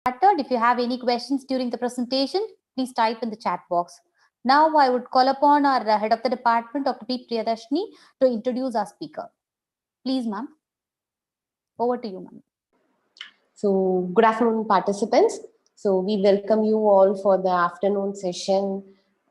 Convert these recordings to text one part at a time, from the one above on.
If you have any questions during the presentation, please type in the chat box. Now I would call upon our head of the department, Dr. P. Priyadarshini, to introduce our speaker. Please, ma'am. Over to you, ma'am. So, good afternoon, participants. So, we welcome you all for the afternoon session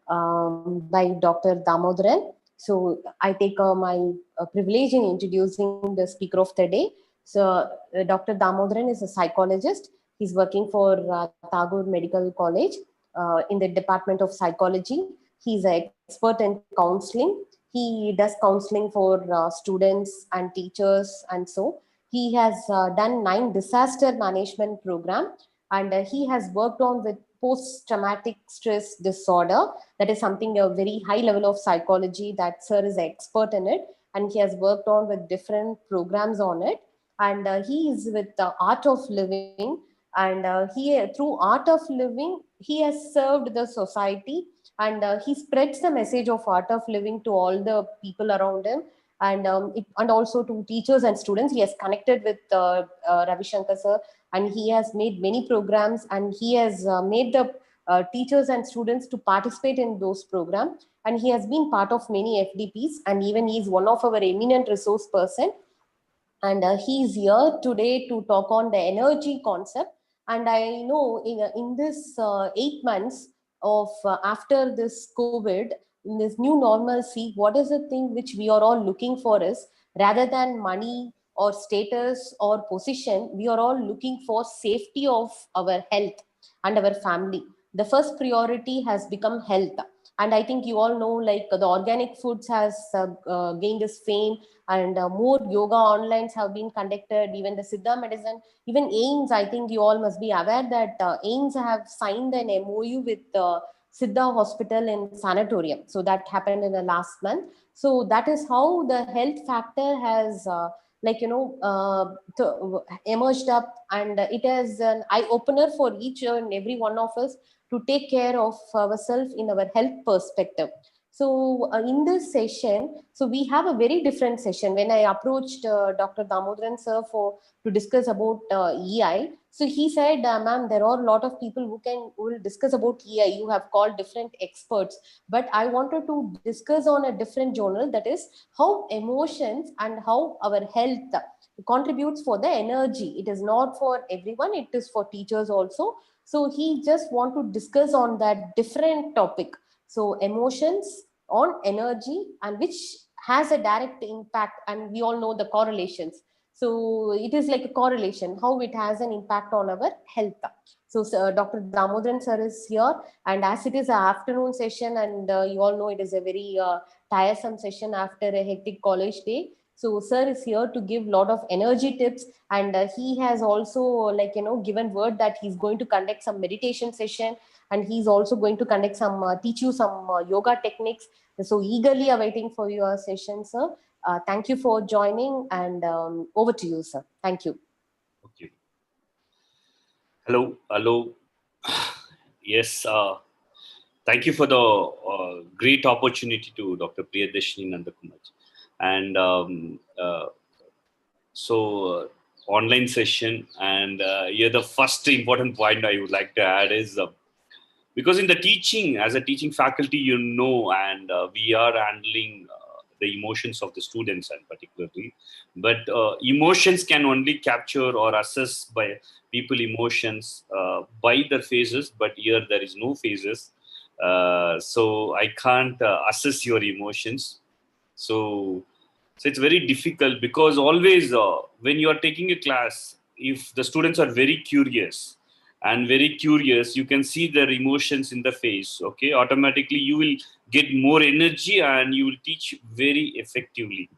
by Dr. Damodaran. So, I take my privilege in introducing the speaker of the day. So, Dr. Damodaran is a psychologist. He's working for Tagore Medical College in the Department of Psychology. He's an expert in counseling. He does counseling for students and teachers and so. He has done 9 disaster management program, and he has worked on with post-traumatic stress disorder. That is something a very high level of psychology that sir is an expert in it, and he has worked on with different programs on it. And he is with the art of living, and he through art of living he has served the society, and he spreads the message of art of living to all the people around him, and and also to teachers and students. He has connected with Ravi Shankar sir, and he has made many programs, and he has made the teachers and students to participate in those programs, and he has been part of many FDPs, and even he is one of our eminent resource person. And he is here today to talk on the energy concept. And I know in this 8 months of after this COVID, in this new normalcy, what is the thing which we are all looking for is, rather than money or status or position, we are all looking for safety of our health and our family. The first priority has become health. And I think you all know, like, the organic foods has gained this fame, and more yoga onlines have been conducted, even the Siddha medicine, even AIMS. I think you all must be aware that AIMS have signed an MOU with Siddha Hospital in Sanatorium. So that happened in the last month. So that is how the health factor has emerged up, and it is an eye opener for each and every one of us to take care of ourselves in our health perspective. So in this session, so we have a very different session. When I approached Dr. Damodaran sir to discuss about EI, so he said, ma'am, there are a lot of people who will discuss about EI. You have called different experts, but I wanted to discuss on a different journal, that is how emotions and how our health contributes for the energy. It is not for everyone, it is for teachers also. So he just want to discuss on that different topic. So emotions on energy, and which has a direct impact, and we all know the correlations. So it is like a correlation, how it has an impact on our health. So Dr. Damodaran sir is here, and as it is an afternoon session, and you all know it is a very tiresome session after a hectic college day. So sir is here to give a lot of energy tips, and he has also, given word that he's going to conduct some meditation session, and he's also going to conduct some teach you some yoga techniques. So eagerly awaiting for your session, sir. Thank you for joining, and over to you, sir. Thank you. Okay. Hello. Yes. Thank you for the great opportunity to Dr. Priyadarshini Nandakumar. And online session, and here the first important point I would like to add is because in the teaching, as a teaching faculty, and we are handling the emotions of the students, and particularly, but emotions can only capture or assess by people emotions by their phases, but here there is no phases, so I can't assess your emotions. So it's very difficult, because always when you are taking a class, if the students are very curious, you can see their emotions in the face. Okay, automatically you will get more energy, and you will teach very effectively.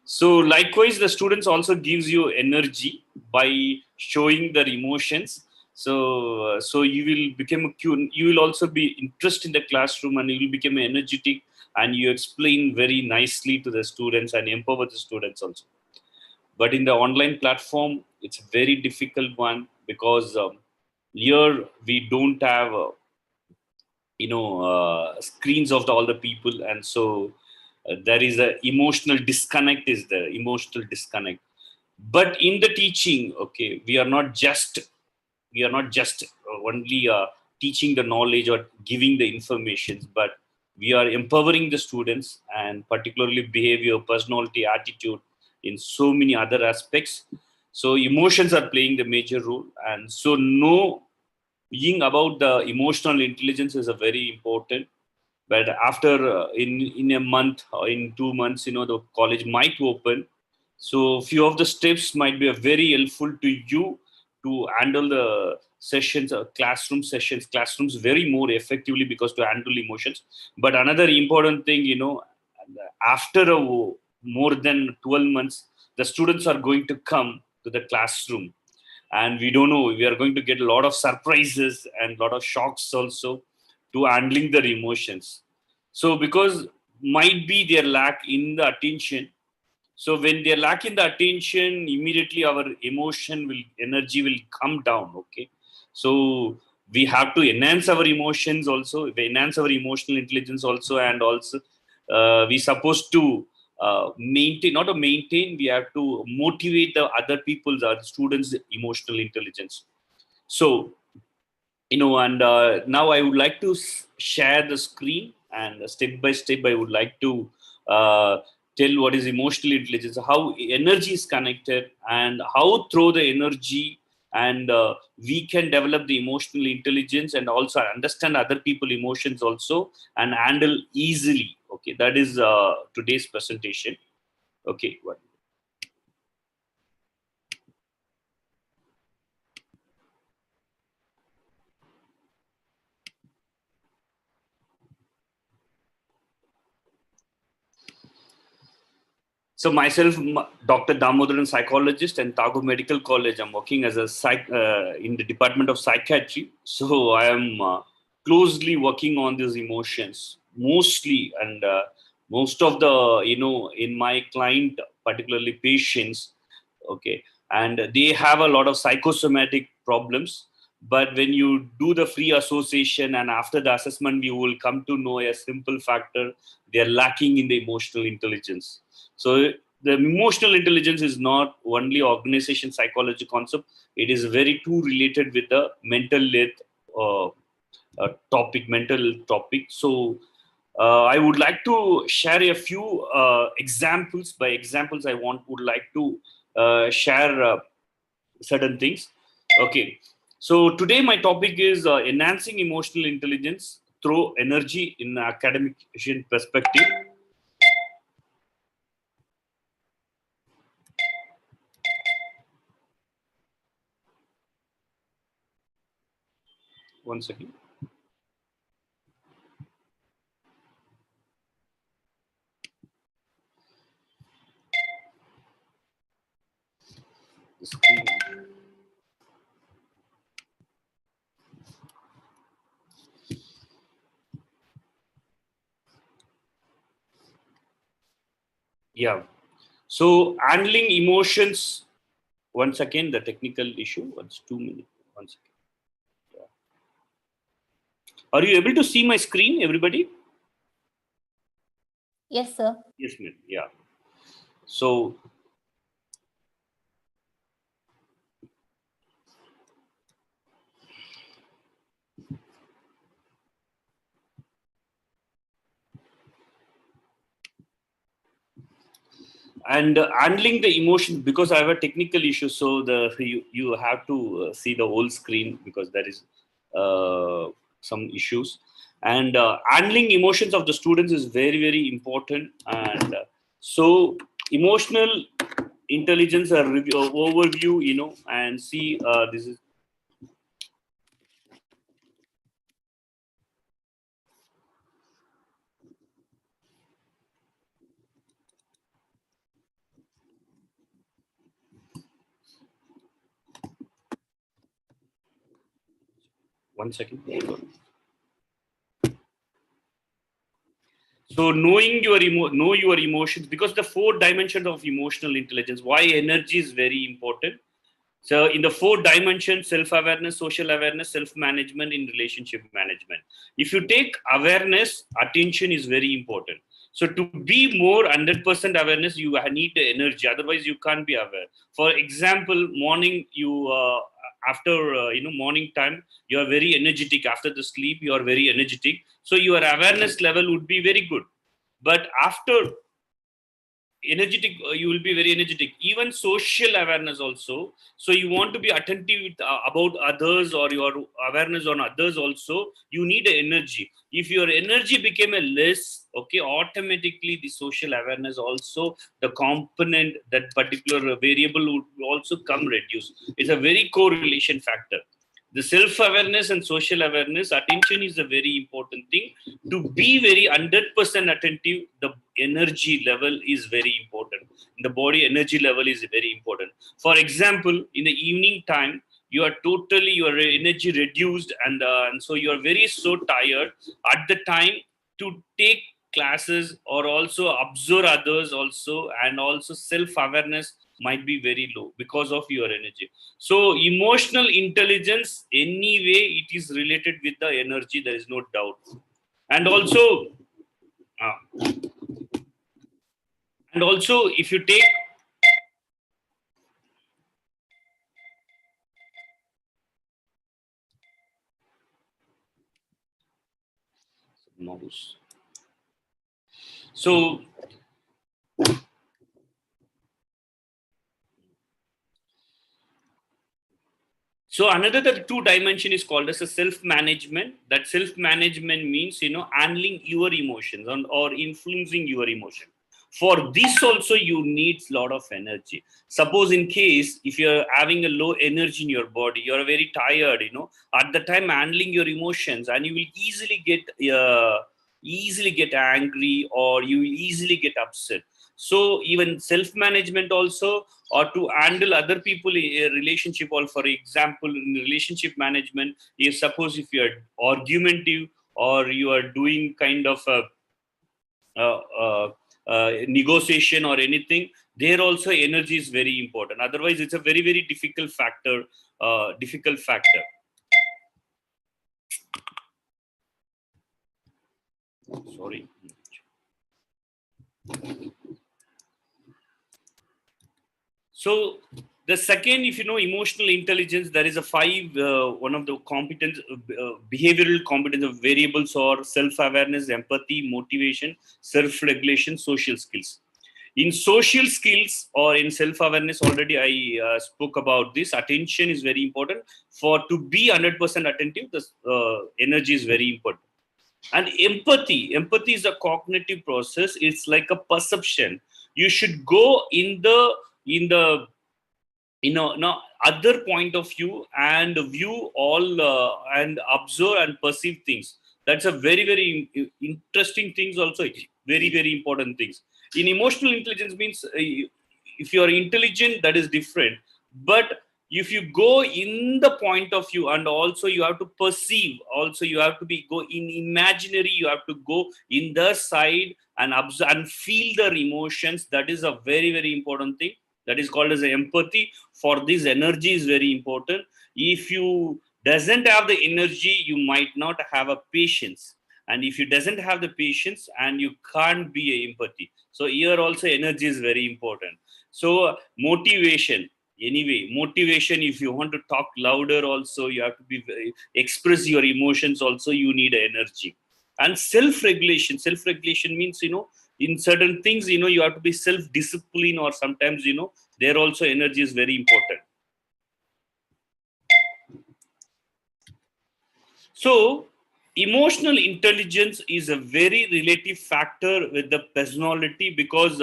So likewise, the students also gives you energy by showing their emotions. So you will become you will also be interested in the classroom, and you will become energetic, and you explain very nicely to the students and empower the students also. But in the online platform, it's a very difficult one, because here we don't have screens of all the people, and so there is a emotional disconnect. But in the teaching, okay, we are not just we are not just only teaching the knowledge or giving the information, but we are empowering the students, and particularly behavior, personality, attitude, in so many other aspects. So emotions are playing the major role, and so being about the emotional intelligence is a very important. But after in a month or in 2 months, the college might open, so few of the steps might be very helpful to you to handle the sessions, classrooms very more effectively, because to handle emotions. But another important thing, after more than 12 months, the students are going to come to the classroom, and we don't know, we are going to get a lot of surprises and a lot of shocks also to handling their emotions. So because might be their lack in the attention, so when they lack in the attention, immediately our energy will come down. Okay, so we have to enhance our emotions also, enhance our emotional intelligence also, and also we supposed to maintain, not to maintain, we have to motivate the other people's, our students' emotional intelligence. So and now I would like to share the screen, and step by step I would like to uh, tell what is emotional intelligence, how energy is connected, and how through the energy, and we can develop the emotional intelligence, and also understand other people emotions also, and handle easily. Okay, that is today's presentation. Okay, what? So myself, Dr. Damodaran, psychologist, and Tagore Medical College. I'm working as a in the Department of Psychiatry. So I am closely working on these emotions mostly, and most of the in my client, particularly patients. Okay, and they have a lot of psychosomatic problems. But when you do the free association, and after the assessment, you will come to know a simple factor: they are lacking in the emotional intelligence. So the emotional intelligence is not only organization psychology concept; it is very too related with the mental health topic, mental topic. So I would like to share a few examples. By examples, would like to share certain things. Okay, so today my topic is enhancing emotional intelligence through energy in academic perspective. One second. The screen. Yeah. So handling emotions. Once again, the technical issue. Once 2 minutes. 1 second. Yeah. Are you able to see my screen, everybody? Yes, sir. Yes, ma'am. Yeah. So and handling the emotions, because I have a technical issue, so you have to see the whole screen, because there is some issues. And handling emotions of the students is very very important. And so emotional intelligence, a overview, and see, this is. One second. So knowing know your emotions, because the 4 dimensions of emotional intelligence, why energy is very important. So in the 4 dimensions: self-awareness, social awareness, self-management, in relationship management. If you take awareness, attention is very important. So to be more 100% awareness, you need the energy. Otherwise, you can't be aware. For example, morning you after morning time, you are very energetic. After the sleep, you are very energetic. So your awareness level would be very good. But after energetic, you will be very energetic. Even social awareness also. So you want to be attentive with, about others, or your awareness on others also. You need energy. If your energy became a less, okay, automatically the social awareness also, the component, that particular variable would also come reduce. It's a very correlation factor. The self-awareness and social awareness, attention is a very important thing. To be very 100% attentive, the energy level is very important. The body energy level is very important. For example, in the evening time, you are totally, your energy reduced, and so you are very so tired at the time to take classes or also observe others also, and also self-awareness might be very low because of your energy. So emotional intelligence, anyway, it is related with the energy. There is no doubt. And also, uh, if you take, so So another, the two dimension is called as a self-management. That self-management means, handling your emotions or influencing your emotion. For this also, you need a lot of energy. Suppose in case, if you're having a low energy in your body, you're very tired, at the time handling your emotions, and you will easily get angry, or you will easily get upset. So even self-management also, or to handle other people in a relationship, or for example in relationship management, if suppose if you are argumentative, or you are doing kind of a negotiation or anything, there also energy is very important. Otherwise it's a very very difficult factor. Sorry. So the second, if you know emotional intelligence, there is a five, one of the competence, behavioral competence of variables or self-awareness, empathy, motivation, self-regulation, social skills. In social skills or in self-awareness, already I spoke about this. Attention is very important. For to be 100% attentive, the energy is very important. And empathy is a cognitive process. It's like a perception. You should go in the no other point of view, and view all, and observe and perceive things. That's a very very interesting things also. Very very important things. In emotional intelligence means, if you are intelligent, that is different. But if you go in the point of view, and also you have to perceive, also you have to be go in imaginary, you have to go in the side and observe and feel their emotions. That is a very very important thing. That is called as empathy. For this, energy is very important. If you doesn't have the energy, you might not have a patience. And if you doesn't have the patience, and you can't be a empathy. So here also energy is very important. So motivation, anyway, motivation, if you want to talk louder also, you have to be express your emotions also, you need energy. And self-regulation means, in certain things, you have to be self-discipline, or sometimes, there also energy is very important. So emotional intelligence is a very relative factor with the personality, because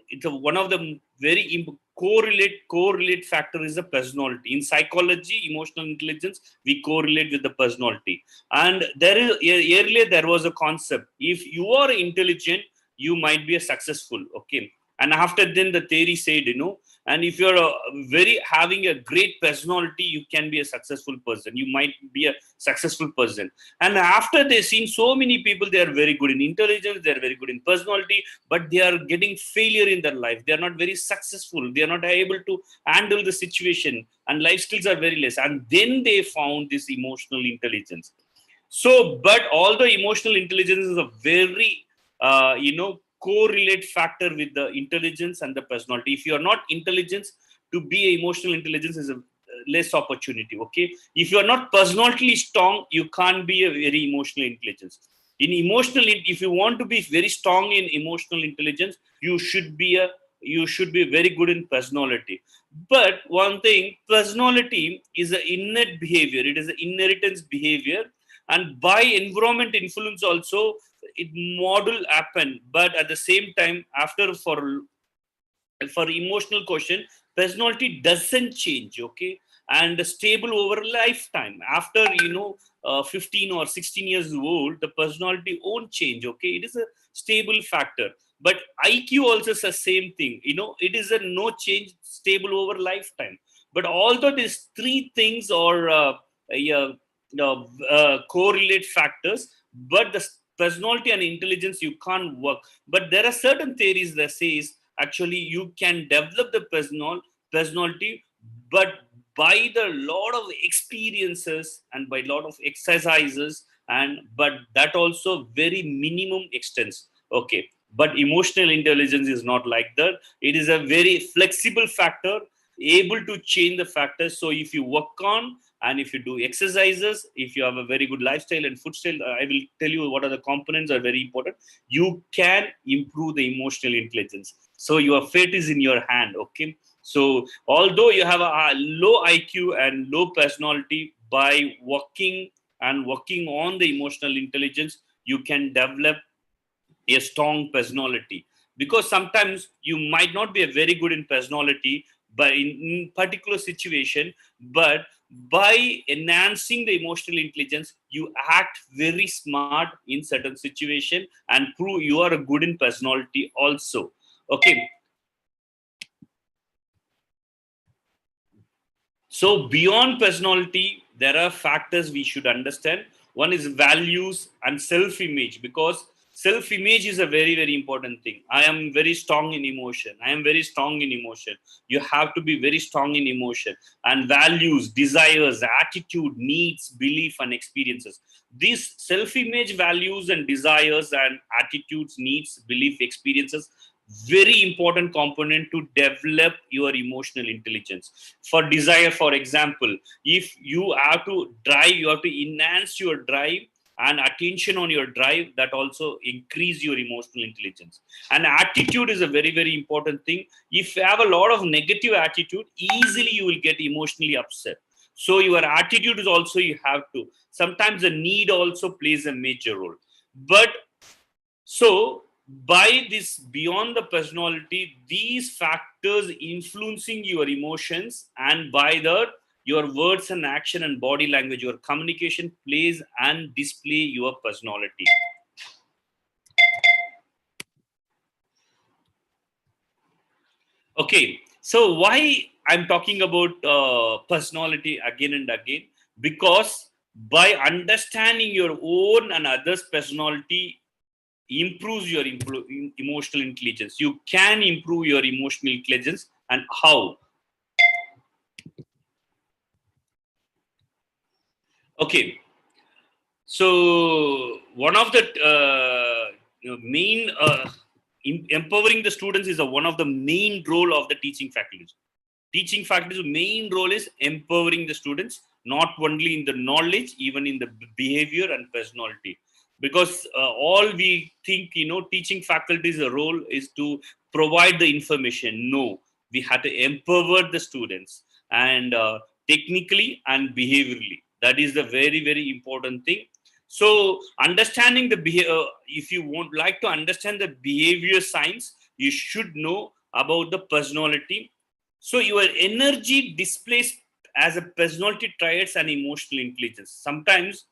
it's one of the very correlate factor is the personality. In psychology, emotional intelligence, we correlate with the personality. And there is, earlier there was a concept: if you are intelligent, you might be a successful, okay. And after then the theory said, and if you're very having a great personality, you can be a successful person, you might be a successful person. And after they seen so many people, they are very good in intelligence, they are very good in personality, but they are getting failure in their life. They are not very successful, they are not able to handle the situation, and life skills are very less. And then they found this emotional intelligence. So but although emotional intelligence is a very correlate factor with the intelligence and the personality. If you are not intelligence, to be emotional intelligence is less opportunity. Okay, if you are not personally strong, you can't be a very emotional intelligence. If you want to be very strong in emotional intelligence, you should be very good in personality. But one thing, personality is an innate behavior. It is an inheritance behavior, and by environment influence also it model happen. But at the same time, after for emotional quotient, personality doesn't change. Okay, and stable over lifetime. After 15 or 16 years old, the personality won't change. Okay, it is a stable factor. But IQ also is the same thing. It is a no change, stable over lifetime. But although these three things are uh, correlate factors, but the personality and intelligence you can't work. But there are certain theories that says actually you can develop the personality, but by the lot of experiences and by lot of exercises, and but that also very minimum extents. Okay, but emotional intelligence is not like that. It is a very flexible factor, able to change the factors. So if you work on, and if you do exercises, if you have a very good lifestyle and food style, I will tell you what are the components are very important. You can improve the emotional intelligence. So your fate is in your hand. Okay, so although you have a low IQ and low personality, by working on the emotional intelligence, you can develop a strong personality. Because sometimes you might not be a very good in personality, but in particular situation, but by enhancing the emotional intelligence, you act very smart in certain situation and prove you are good in personality also. Okay, so beyond personality, there are factors we should understand. One is values and self-image, because self-image is a very, very important thing. I am very strong in emotion. I am very strong in emotion. You have to be very strong in emotion. And values, desires, attitude, needs, belief, and experiences. These self-image, values, and desires, and attitudes, needs, belief, experiences, very important component to develop your emotional intelligence. For desire, for example, if you have to drive, you have to enhance your drive and attention on your drive, that also increase your emotional intelligence. And attitude is a very, very important thing. If you have a lot of negative attitude, easily you will get emotionally upset. So your attitude is also, you have to, sometimes the need also plays a major role. But so by this, beyond the personality, these factors influencing your emotions, and by that your words and action and body language, your communication plays and display your personality. Okay, so why I'm talking about personality again and again? Because by understanding your own and others' personality improves your emotional intelligence. You can improve your emotional intelligence. And how? Okay, so one of the main empowering the students is one of the main role of the teaching faculties. Teaching faculty's main role is empowering the students, not only in the knowledge, even in the behavior and personality. Because all we think, teaching faculty's role is to provide the information. No, we have to empower the students, and technically and behaviorally. That is the very, very important thing. So understanding the behavior, if you want like to understand the behavior science, you should know about the personality. So your energy displays as a personality traits and emotional intelligence. Sometimes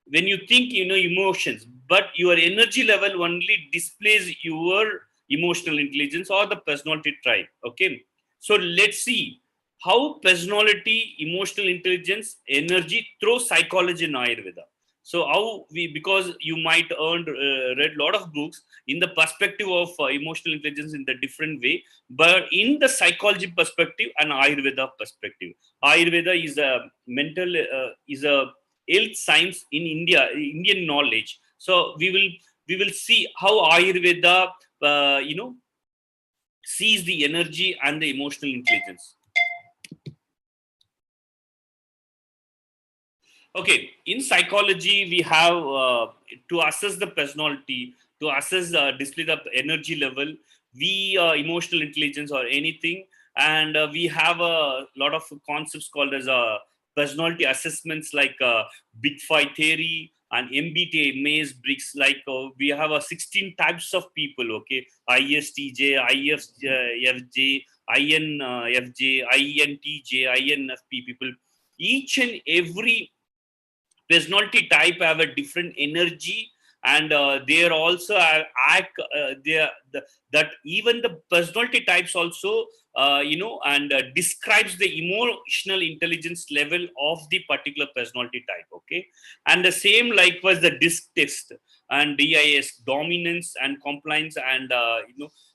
when you think, emotions, but your energy level only displays your emotional intelligence or the personality trait. Okay, so let's see how personality, emotional intelligence, energy through psychology in Ayurveda. So how we, because you might read a lot of books in the perspective of emotional intelligence in the different way, but in the psychology perspective and Ayurveda perspective. Ayurveda is a is a health science in India, Indian knowledge. So we will see how Ayurveda sees the energy and the emotional intelligence. Okay, in psychology, we have to assess the personality, to assess display the energy level, we emotional intelligence or anything, and we have a lot of concepts called as personality assessments like Big Five theory and MBTI Maze Briggs. Like we have 16 types of people. Okay, ISTJ, IFJ, INFJ, INTJ, INFP people. Each and every personality type have a different energy, and they are also act they are that even the personality types also and describes the emotional intelligence level of the particular personality type. Okay, and the same likewise the disc test and DIS, dominance and compliance, and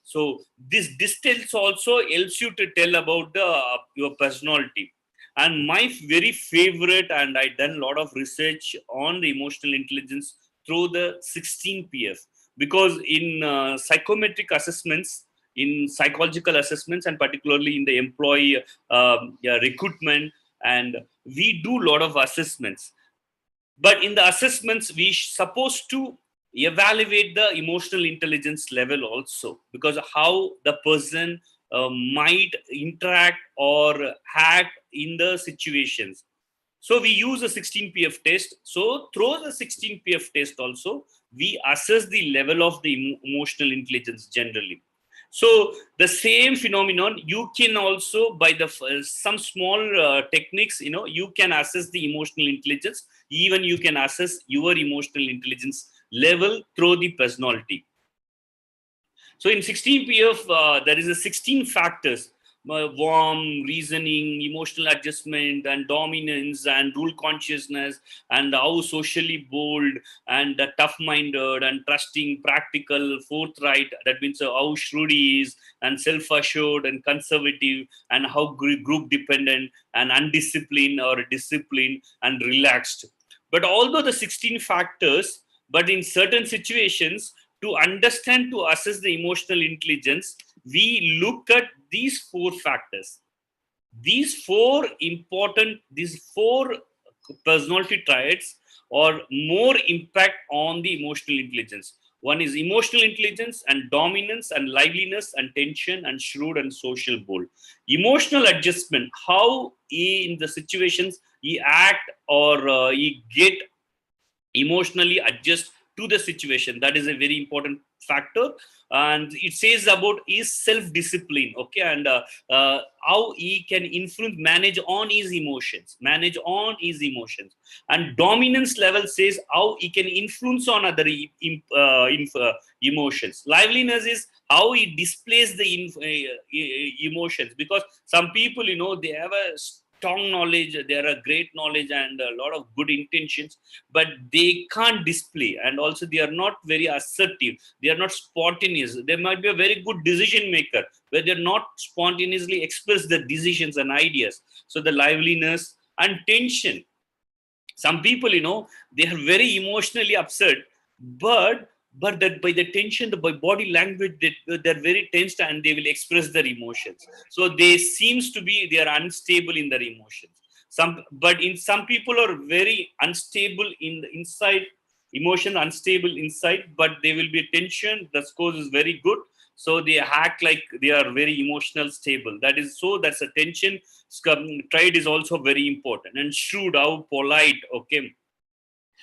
so this distance also helps you to tell about the your personality. And my very favorite, and I done a lot of research on the emotional intelligence through the 16PF, because in psychometric assessments, in psychological assessments, and particularly in the employee recruitment, and we do a lot of assessments. But in the assessments, we supposed to evaluate the emotional intelligence level also, because how the person might interact or act in the situations. So we use a 16PF test. So through the 16PF test also, we assess the level of the emotional intelligence generally. So the same phenomenon you can also, by the some small techniques, you can assess the emotional intelligence. Even you can assess your emotional intelligence level through the personality. So in 16PF, there is a 16 factors: warm, reasoning, emotional adjustment, and dominance, and rule consciousness, and how socially bold, and tough-minded, and trusting, practical, forthright. That means how shrewd he is, and self-assured, and conservative, and how group-dependent, and undisciplined or disciplined, and relaxed. But although the 16 factors, but in certain situations, to understand, to assess the emotional intelligence, we look at these four factors. These four personality traits or more impact on the emotional intelligence. One is emotional intelligence and dominance and liveliness and tension and shrewd and social bold. Emotional adjustment, how he in the situations he act or he get emotionally adjust to the situation. That is a very important factor. And it says about his self-discipline. Okay, and how he can influence, manage on his emotions. And dominance level says how he can influence on other emotions. Liveliness is how he displays the emotions, because some people, they have a strong knowledge, they are a great knowledge and a lot of good intentions, but they can't display, and also they are not very assertive, they are not spontaneous. They might be a very good decision maker, but they're not spontaneously express the decisions and ideas. So the liveliness and tension, some people, they are very emotionally upset, but that by the tension, by body language, they're very tensed and they will express their emotions. So they are unstable in their emotions. Some people are very unstable in the inside, emotion unstable inside, but they will be tension, the scores is very good. So they act like they are very emotional stable. That's a tension trait is also very important. And shrewd, how polite. Okay,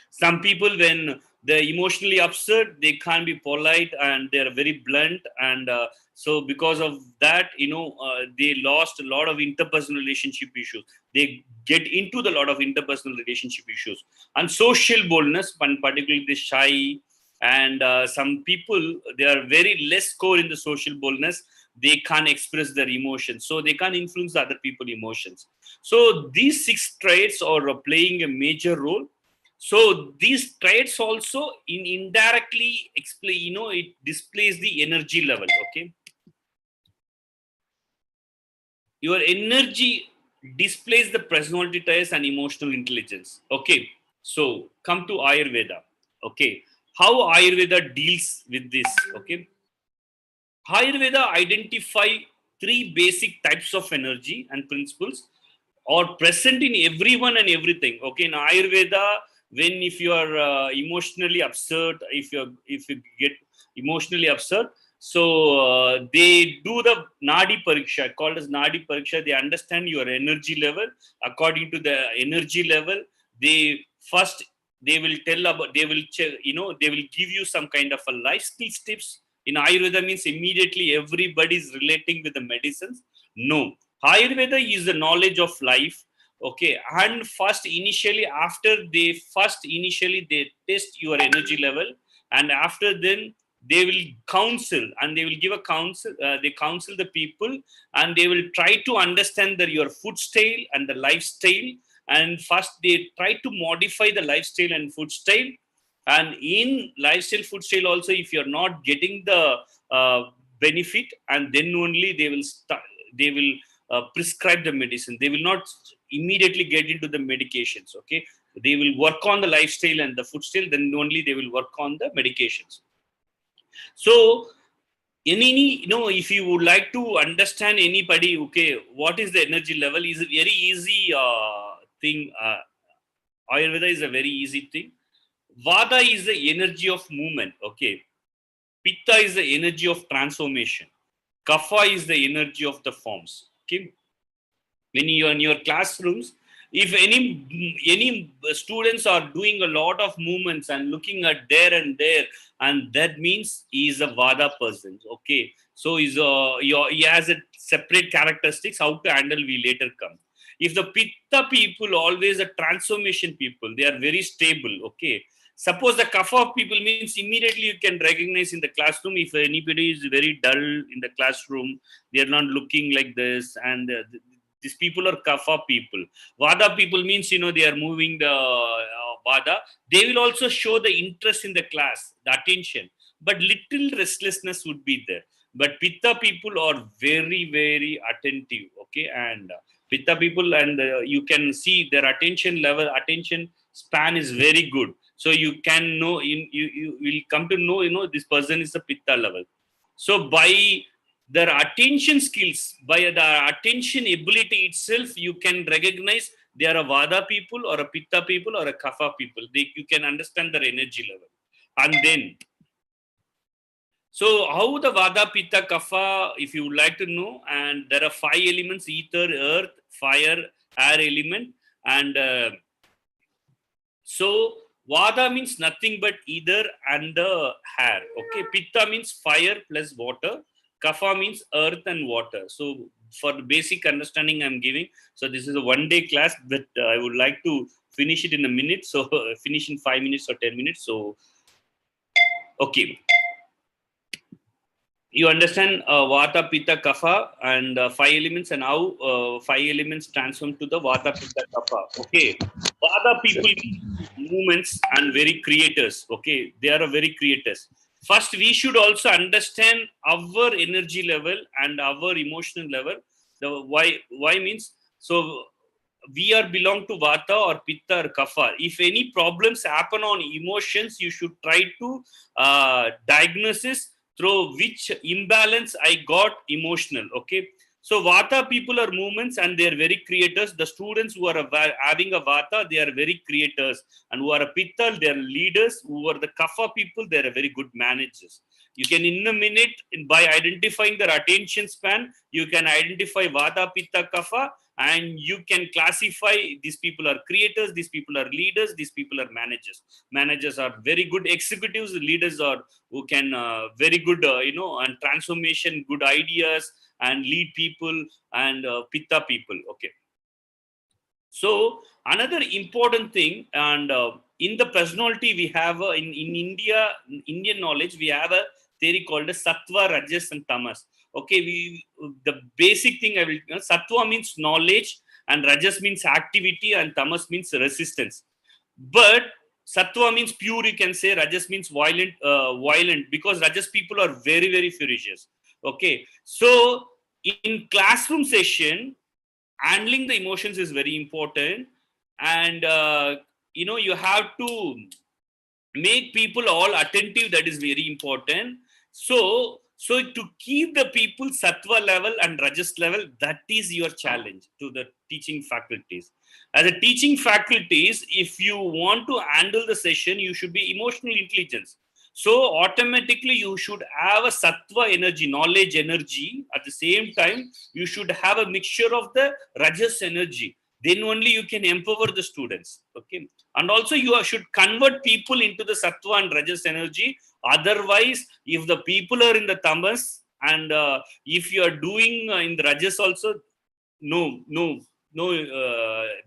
some people, when they're emotionally upset, they can't be polite and they're very blunt, and so because of that, they lost a lot of interpersonal relationship issues. They get into the lot of interpersonal relationship issues. And social boldness, and particularly the shy, and some people, they are very less score in the social boldness. They can't express their emotions, so they can't influence other people's emotions. So these six traits are playing a major role. So these traits also indirectly explain, it displays the energy level. Okay, your energy displays the personality traits and emotional intelligence. Okay, so come to Ayurveda. Okay, how Ayurveda deals with this. Okay, Ayurveda identify three basic types of energy and principles. or present in everyone and everything. Okay, in Ayurveda, when if you are emotionally upset, if you get emotionally upset, so they do the nadi pariksha, called as nadi pariksha. They understand your energy level. According to the energy level, they first, they will tell about, they will they will give you some kind of a life skills tips. In Ayurveda means immediately everybody is relating with the medicines. No, Ayurveda is the knowledge of life. Okay, and first initially, after they first initially they test your energy level, and after then they will counsel, and they will give a counsel, they counsel the people, and they will try to understand your food style and the lifestyle. And first they try to modify the lifestyle and food style. And in lifestyle food style also, if you're not getting the benefit, and then only they will start, they will prescribe the medicine. They will not immediately get into the medications. Okay, they will work on the lifestyle and the food style, then only they will work on the medications. So any, if you would like to understand anybody, okay, what is the energy level, is a very easy thing. Ayurveda is a very easy thing. Vada is the energy of movement. Okay, Pitta is the energy of transformation. Kapha is the energy of the forms. Okay, when you are in your classrooms, if any students are doing a lot of movements and looking at there and there, and that means he is a Vada person. Okay, so he has a separate characteristics. How to handle, we later come. If the Pitta people, always a transformation people, they are very stable. Okay, suppose the Kapha people means immediately you can recognize in the classroom. If anybody is very dull in the classroom, they are not looking like this, and these people are Kapha people. Vada people means, they are moving the Vada. They will also show the interest in the class, the attention, but little restlessness would be there. But Pitta people are very, very attentive. Okay, and Pitta people, and you can see their attention level, attention span is very good. So you can know, you will come to know, this person is a Pitta level. So by their attention skills, by the attention ability itself, you can recognize they are a Vada people or a Pitta people or a Kapha people. You can understand their energy level. And then, so how the Vada, Pitta, Kapha, if you would like to know, and there are 5 elements: ether, earth, fire, air element. And so Vada means nothing but ether and the air. Okay, Pitta means fire plus water. Kapha means earth and water. So for the basic understanding I'm giving. So this is a 1-day class, but I would like to finish it in a minute. So finish in 5 minutes or 10 minutes. So okay, you understand Vata, Pitta, Kapha, and 5 elements, and how 5 elements transform to the Vata, Pitta, Kapha. Okay, Vata people movements and very creators. Okay, they are a very creators. First, we should also understand our energy level and our emotional level. The why means, so we are belong to Vata or Pitta or Kapha. If any problems happen on emotions, you should try to diagnosis through which imbalance I got emotional. Okay, so Vata people are movements and they are very creators. The students who are having a Vata, they are very creators, and who are a Pitta, they are leaders. Who are the Kapha people, they are very good managers. You can, in a minute, by identifying their attention span, you can identify Vata, Pitta, Kapha, and you can classify these people are creators, these people are leaders, these people are managers. Managers are very good executives. Leaders are who can very good and transformation, good ideas, and lead people, and Pitta people. Okay, so another important thing, and in the personality we have in India, Indian knowledge, we have a theory called as Sattva, Rajas, and Tamas. Okay, the basic thing I will, Sattva means knowledge, and Rajas means activity, and Tamas means resistance. But Sattva means pure, you can say. Rajas means violent, because Rajas people are very, very ferocious. Okay, so in classroom session, handling the emotions is very important. And you have to make people all attentive. That is very important. So So to keep the people sattva level and rajas level, that is your challenge to the teaching faculties. As a teaching faculties, if you want to handle the session, you should be emotional intelligence. So automatically you should have a sattva energy, knowledge energy. At the same time, you should have a mixture of the rajas energy. Then only you can empower the students. Okay. And also should convert people into the sattva and rajas energy. Otherwise, if the people are in the tamas and if you are doing in the rajas also, no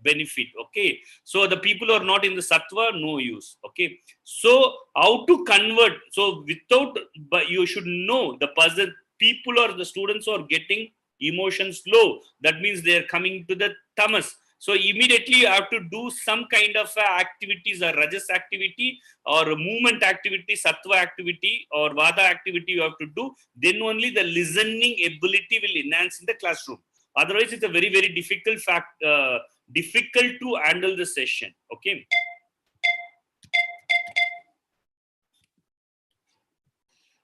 benefit. Okay, so the people who are not in the sattva, no use. Okay, so how to convert? So without, but you should know the person, people or the students who are getting emotions low, that means they are coming to the tamas. So immediately you have to do some kind of activities, or rajas activity or movement activity, sattva activity or vada activity you have to do. Then only the listening ability will enhance in the classroom. Otherwise, it's a very, very difficult to handle the session. Okay.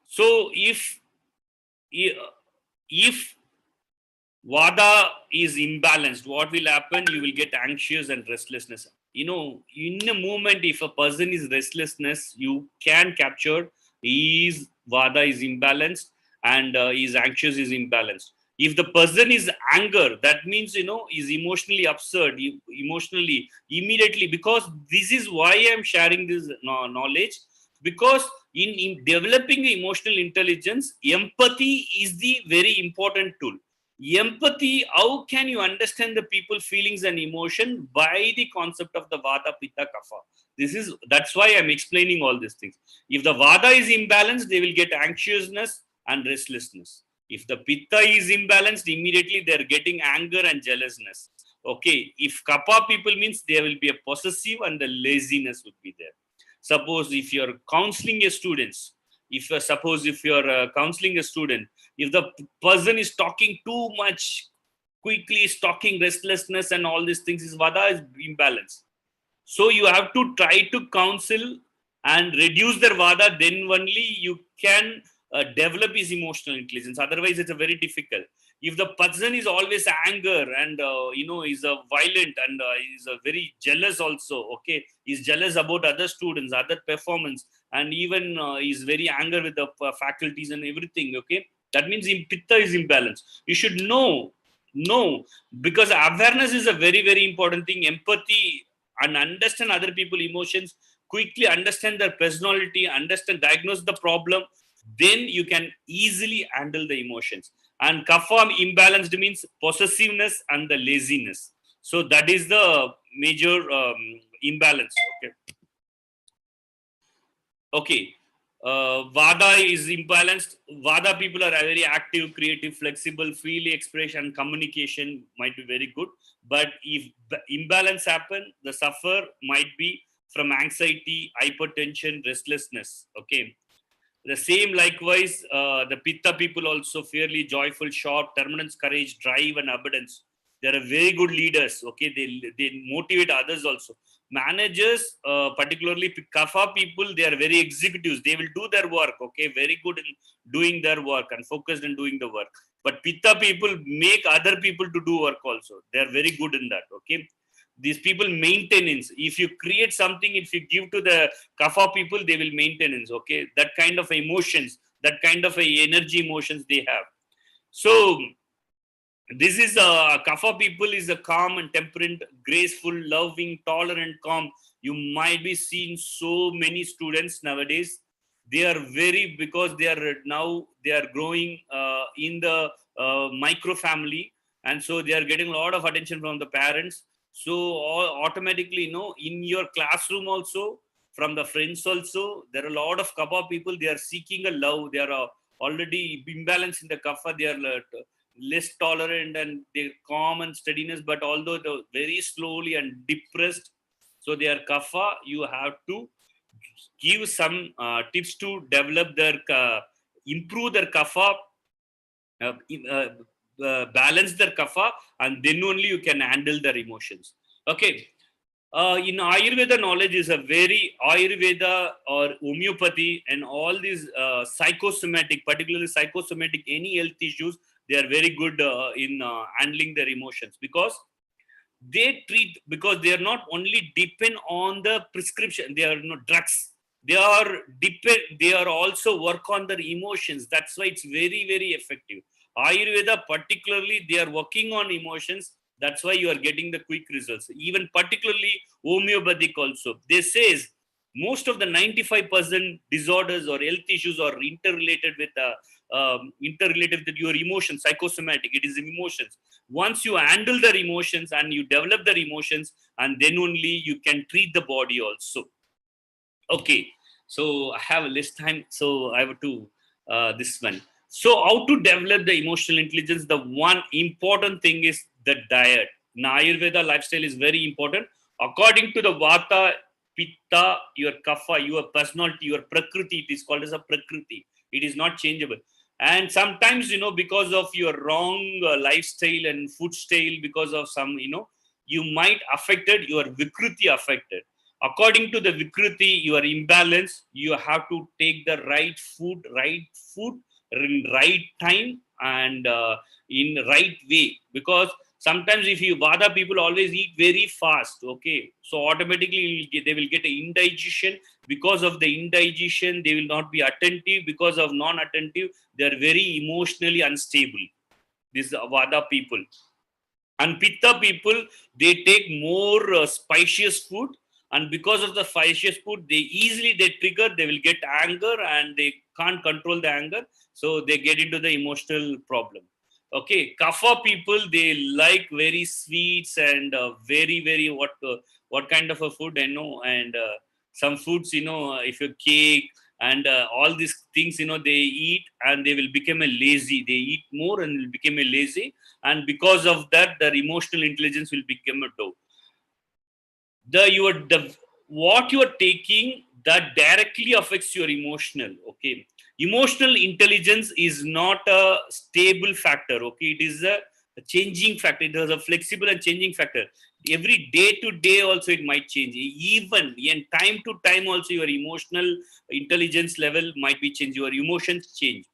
So if vada is imbalanced, what will happen? You will get anxious and restlessness. In a moment, if a person is restlessness, you can capture his vada is imbalanced and his anxious is imbalanced. If the person is anger, that means is emotionally upset, emotionally immediately. Because this is why I am sharing this knowledge, because in developing emotional intelligence, empathy is the very important tool. Empathy, how can you understand the people feelings and emotion? By the concept of the vata, pitta, kapha. That's why I'm explaining all these things. If the vata is imbalanced, they will get anxiousness and restlessness. If the pitta is imbalanced, immediately they're getting anger and jealousness. Okay, if kapha people means, there will be a possessive and the laziness would be there. Suppose if you're counseling a students, if you're counseling a student, if the person is talking too much, quickly is talking, restlessness and all these things, is vada is imbalance. So you have to try to counsel and reduce their vada, then only you can develop his emotional intelligence. Otherwise, it's a very difficult. If the person is always anger and is a violent and is a very jealous also. Okay, he's jealous about other students, other performance, and even is very anger with the faculties and everything. Okay, that means pitta is imbalanced. You should know, because awareness is a very, very important thing. Empathy and understand other people emotions, quickly understand their personality, diagnose the problem, then you can easily handle the emotions. And kapha imbalanced means possessiveness and the laziness. So that is the major imbalance. Okay. Vada is imbalanced. Vada people are very active, creative, flexible, freely expression, communication might be very good. But if imbalance happen, the suffer might be from anxiety, hypertension, restlessness. Okay. The same likewise, the pitta people also fairly joyful, sharp, terminance, courage, drive, and abundance. They are very good leaders. Okay, they motivate others also. Managers, particularly kapha people, they are very executives. They will do their work. Okay, very good in doing their work and focused in doing the work. But pitta people make other people to do work also. They are very good in that. Okay, these people maintenance. If you create something, if you give to the kapha people, they will maintenance. Okay, that kind of emotions, that kind of energy emotions they have. So this is kapha people is a calm and temperate, graceful, loving, tolerant, calm. You might be seeing so many students nowadays. They are very, because they are growing in the micro family, and so they are getting a lot of attention from the parents. So automatically, in your classroom also, from the friends also, there are a lot of kapha people. They are seeking a love. They are already imbalanced in the kapha. They are less tolerant and they calm and steadiness, but although they're very slowly and depressed, so they are kapha. You have to give some tips to develop their improve their kapha, uh, uh, balance their kapha, and then only you can handle their emotions. Okay, In Ayurveda, knowledge is a very Ayurveda or homeopathy and all these psychosomatic, particularly psychosomatic, any health issues, they are very good in handling their emotions, because they treat, because they are not only depend on the prescription, they are not drugs, they are depend, they are also work on their emotions. That's why it's very very effective. Ayurveda particularly, they are working on emotions. That's why you are getting the quick results. Even particularly homeopathic also, they says most of the 95% disorders or health issues are interrelated with interrelated with your emotions, psychosomatic, it is emotions. Once you handle their emotions and you develop their emotions, and then only you can treat the body also. Okay, so I have a less time, so I have to this one. So how to develop the emotional intelligence? The one important thing is the diet. In Ayurveda, lifestyle is very important. According to the vata, pitta, your kapha, your personality, your prakriti, it is called as a prakriti, it is not changeable. And sometimes, because of your wrong lifestyle and food style, because of some, you might affected your vikruti affected. According to the Vikriti, you are imbalanced. You have to take the right food in right time, and in right way. Because sometimes if you Vada people always eat very fast, okay, so automatically they will get an indigestion. Because of the indigestion, they will not be attentive. Because of non-attentive, they are very emotionally unstable. These Vada people. And pitta people, they take more spicious food, and because of the spicious food, they trigger, they will get anger, and they can't control the anger, so they get into the emotional problem. Okay, kapha people, they like very sweets and very very what kind of a food, and some foods, if you cake and all these things, they eat, and they will become a lazy, they eat more and will become a lazy, and because of that their emotional intelligence will become a low. The what you are taking, that directly affects your emotional. Okay, emotional intelligence is not a stable factor. Okay, it is a changing factor, it is a flexible and changing factor. Every day to day also it might change, even in time to time also your emotional intelligence level might be changed, your emotions change.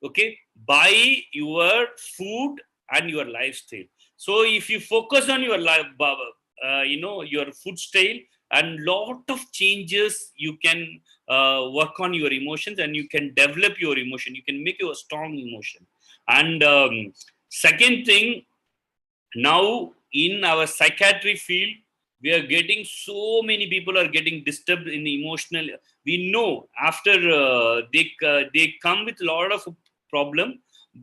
Okay, by your food and your lifestyle. So if you focus on your life, your food style, and lot of changes, you can work on your emotions, and you can develop your emotion, you can make you a strong emotion. And second thing, now in our psychiatry field, we are getting so many people are getting disturbed in the emotional. We know after they come with a lot of problem,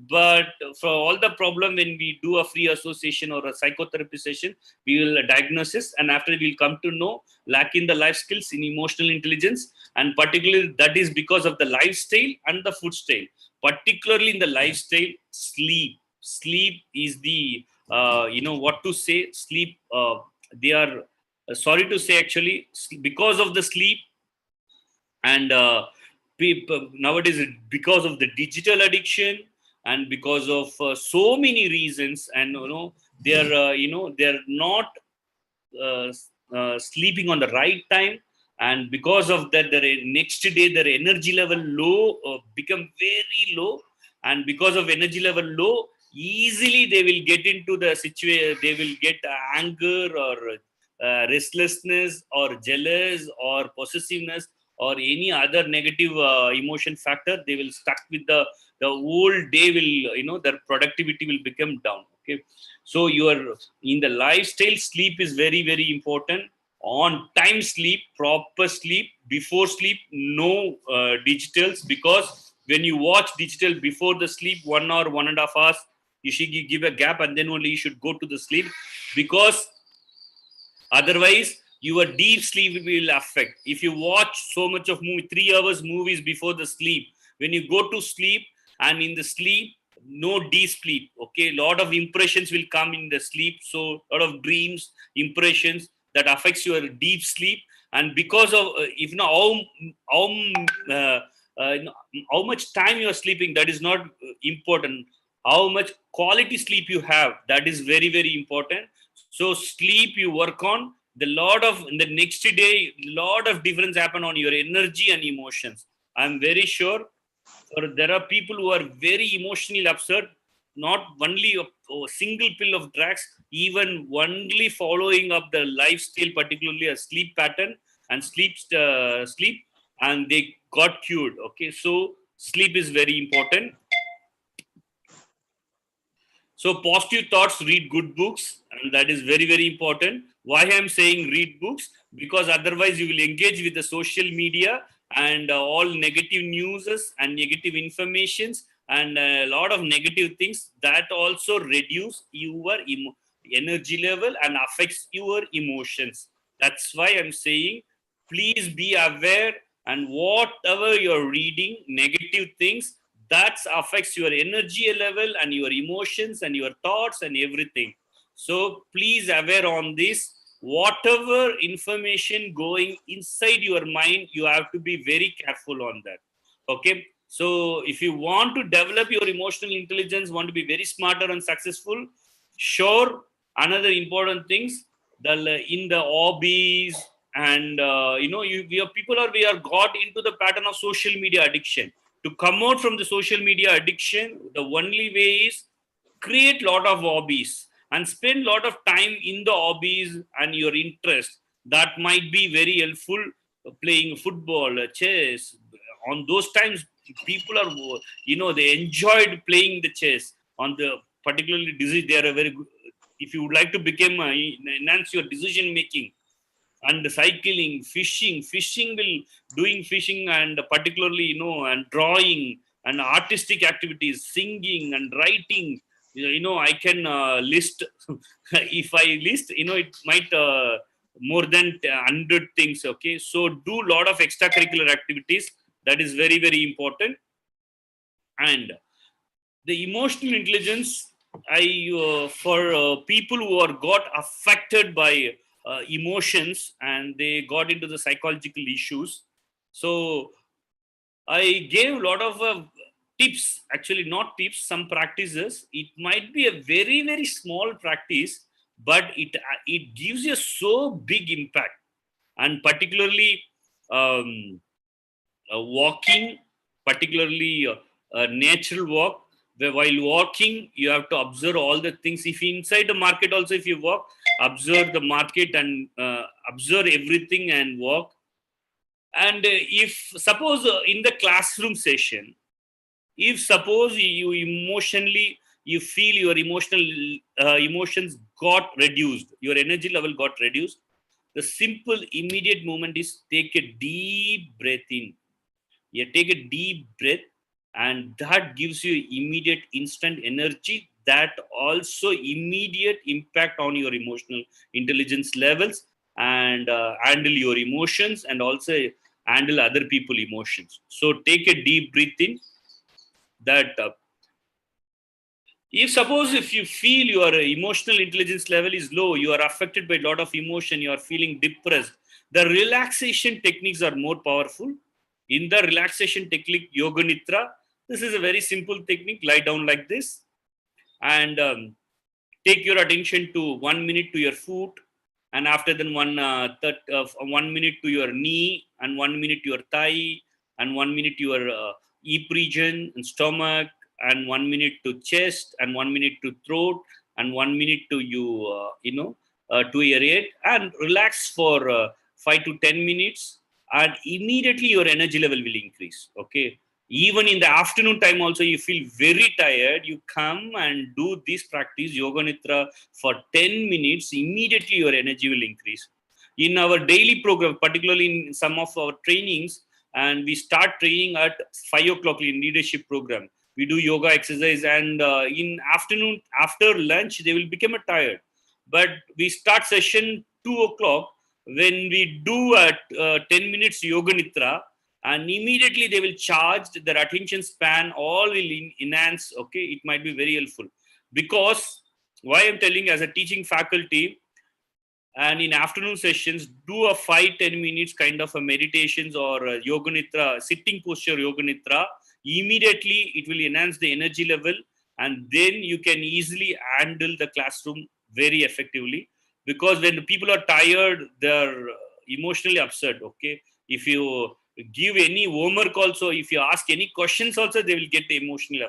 but for all the problem, when we do a free association or a psychotherapy session, we will diagnosis, and after we'll come to know lack in the life skills in emotional intelligence. And particularly that is because of the lifestyle and the food style. Particularly in the lifestyle, sleep is the what to say, sleep, they are sorry to say, actually, because of the sleep, and people nowadays, because of the digital addiction, and because of so many reasons, and they're not uh, sleeping on the right time, and because of that their next day their energy level low, become very low. And because of energy level low, easily they will get into the situation, they will get anger, or restlessness, or jealous, or possessiveness, or any other negative emotion factor. They will stuck with the whole day, will their productivity will become down. Okay, so your in the lifestyle, sleep is very very important. On time sleep, proper sleep. Before sleep, no digitals, because when you watch digital before the sleep, 1 hour 1.5 hours, you should give a gap, and then only you should go to the sleep. Because otherwise your deep sleep will affect. If you watch so much of movie, 3 hours movies before the sleep, when you go to sleep, and in the sleep, no deep sleep. Okay, lot of impressions will come in the sleep, so lot of dreams, impressions, that affects your deep sleep. And because of if not how uh, you know, how much time you are sleeping, that is not important. How much quality sleep you have, that is very very important. So sleep you work on, in the next day, lot of difference happen on your energy and emotions. I'm very sure. Or there are people who are very emotionally upset, not only a single pill of drugs, even only following up the lifestyle, particularly a sleep pattern and sleep, and they got cured. Okay, so sleep is very important. So positive thoughts, read good books, and that is very, very important. Why I'm saying read books? Because otherwise you will engage with the social media and all negative newses and negative informations and a lot of negative things that also reduce your energy level and affects your emotions. That's why I'm saying please be aware, and whatever you're reading, negative things, that affects your energy level and your emotions and your thoughts and everything. So please aware on this. Whatever information going inside your mind, you have to be very careful on that. Okay, so if you want to develop your emotional intelligence, want to be very smarter and successful, sure, another important things, the in the hobbies, and we are got into the pattern of social media addiction. To come out from the social media addiction, the only way is create lot of hobbies and spend lot of time in the hobbies and your interest. That might be very helpful. Playing football, chess, on those times people are, they enjoyed playing the chess on the particularly disease. They are a very good, if you would like to become enhance your decision making, and cycling, fishing will doing fishing, and particularly and drawing and artistic activities, singing and writing. I can list if I list, it might more than 100 things. Okay, so do lot of extracurricular activities. That is very, very important. And the emotional intelligence, I for people who are got affected by emotions and they got into the psychological issues, so I gave a lot of tips, actually not tips, some practices. It might be a very, very small practice, but it gives you so big impact. And particularly um, walking, particularly natural walk, where while walking you have to observe all the things. If inside the market also, if you walk, observe the market and observe everything and walk. And if suppose in the classroom session, if suppose you emotionally, you feel your emotions got reduced, your energy level got reduced, the simple immediate movement is take a deep breath in. You take a deep breath, and that gives you immediate instant energy, that also immediate impact on your emotional intelligence levels, and handle your emotions and also handle other people emotions. So take a deep breath in. That if suppose if you feel your emotional intelligence level is low, you are affected by a lot of emotion, you are feeling depressed, the relaxation techniques are more powerful. In the relaxation technique yoga nidra, this is a very simple technique. Lie down like this, and take your attention to 1 minute to your foot, and after then 1 minute to your knee, and 1 minute to your thigh, and 1 minute to your hip region and stomach, and 1 minute to chest, and 1 minute to throat, and 1 minute to to your head, and relax for 5 to 10 minutes, and immediately your energy level will increase. Okay, even in the afternoon time also, you feel very tired, you come and do this practice yoga nidra for 10 minutes, immediately your energy will increase. In our daily program, particularly in some of our trainings, and we start training at 5 o'clock in leadership program, we do yoga exercise, and in afternoon after lunch they will become tired, but we start session 2 o'clock. When we do at 10 minutes yoga nidra, and immediately they will charge their attention span, all will enhance. Okay, it might be very helpful. Because why I'm telling, as a teaching faculty, and in afternoon sessions, do a 5-10 minutes kind of a meditations or a yoga nidra, sitting posture yoga nidra. Immediately it will enhance the energy level, and then you can easily handle the classroom very effectively. because when people are tired, they're emotionally upset. Okay, if you give any homework also, if you ask any questions also, they will get emotionally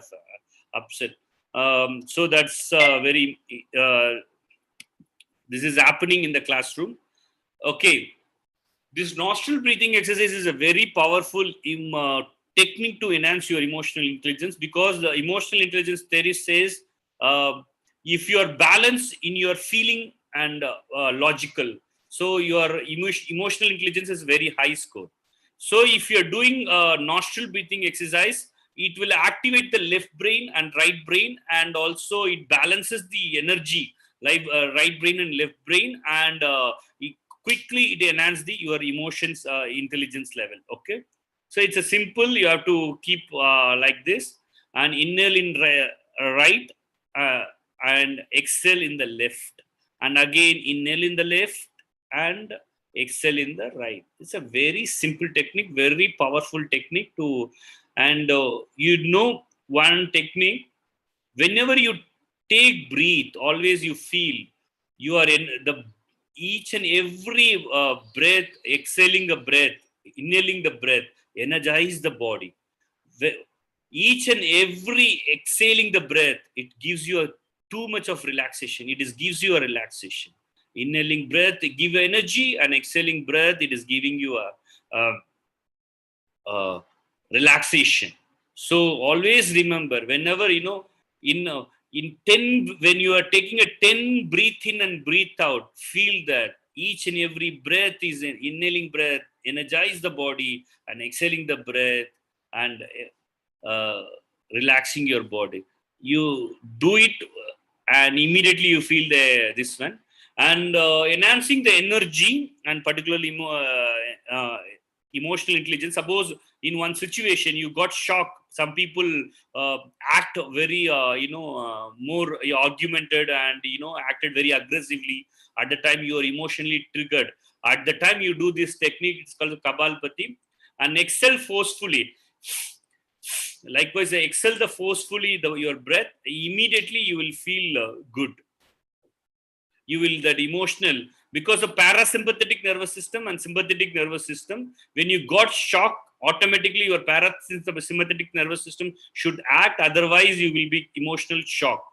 upset. So that's very this is happening in the classroom. Okay, this nostril breathing exercise is a very powerful technique to enhance your emotional intelligence, because the emotional intelligence theory says uh, if you are balanced in your feeling and logical, so your emotional intelligence is very high score. So if you're doing nostril breathing exercise, it will activate the left brain and right brain, and also it balances the energy, like right brain and left brain, and quickly it enhances your emotions intelligence level. Okay, so it's a simple, you have to keep like this, and inhale in right, uh, and exhale in the left, and again inhale in the left and exhale in the right. It's a very simple technique, very powerful technique to. And one technique, whenever you take breathe, always you feel you are in the each and every breath, exhaling the breath, inhaling the breath, energize the body. Each and every exhaling the breath, it gives you too much of relaxation. It is gives you a relaxation. Inhaling breath, it give you energy, and exhaling breath, it is giving you a relaxation. So always remember, whenever in in 10, when you are taking a 10 breathe in and breathe out, feel that each and every breath is an inhaling breath, energize the body, and exhaling the breath, and uh, relaxing your body. You do it, and immediately you feel this one, and enhancing the energy, and particularly emotional intelligence. Suppose in one situation you got shocked, some people act very more argumented, and acted very aggressively. At the time you are emotionally triggered, at the time you do this technique, it's called Kapalpati, and exhale forcefully. Likewise, exhale the forcefully your breath, immediately you will feel good. You will that emotional, because the parasympathetic nervous system and sympathetic nervous system, when you got shock, automatically your parasympathetic nervous system should act, otherwise you will be emotional shock.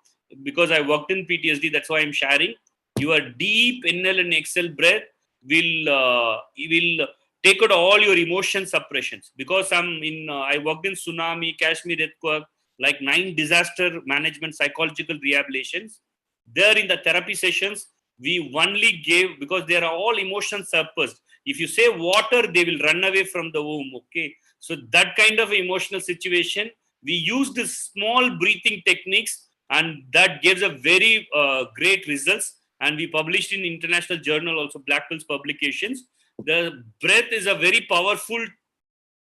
Because I worked in PTSD, that's why I'm sharing. Your deep inhale and exhale breath will take out all your emotion suppressions. Because I worked in tsunami, Kashmir earthquake, like 9 disaster management psychological rehabilitations. There in the therapy sessions, we only gave, because they are all emotion suppressed. If you say water, they will run away from the womb. Okay, so that kind of emotional situation, we use this small breathing techniques, and that gives a very great results. And we published in international journal also, Black Pills publications. The breath is a very powerful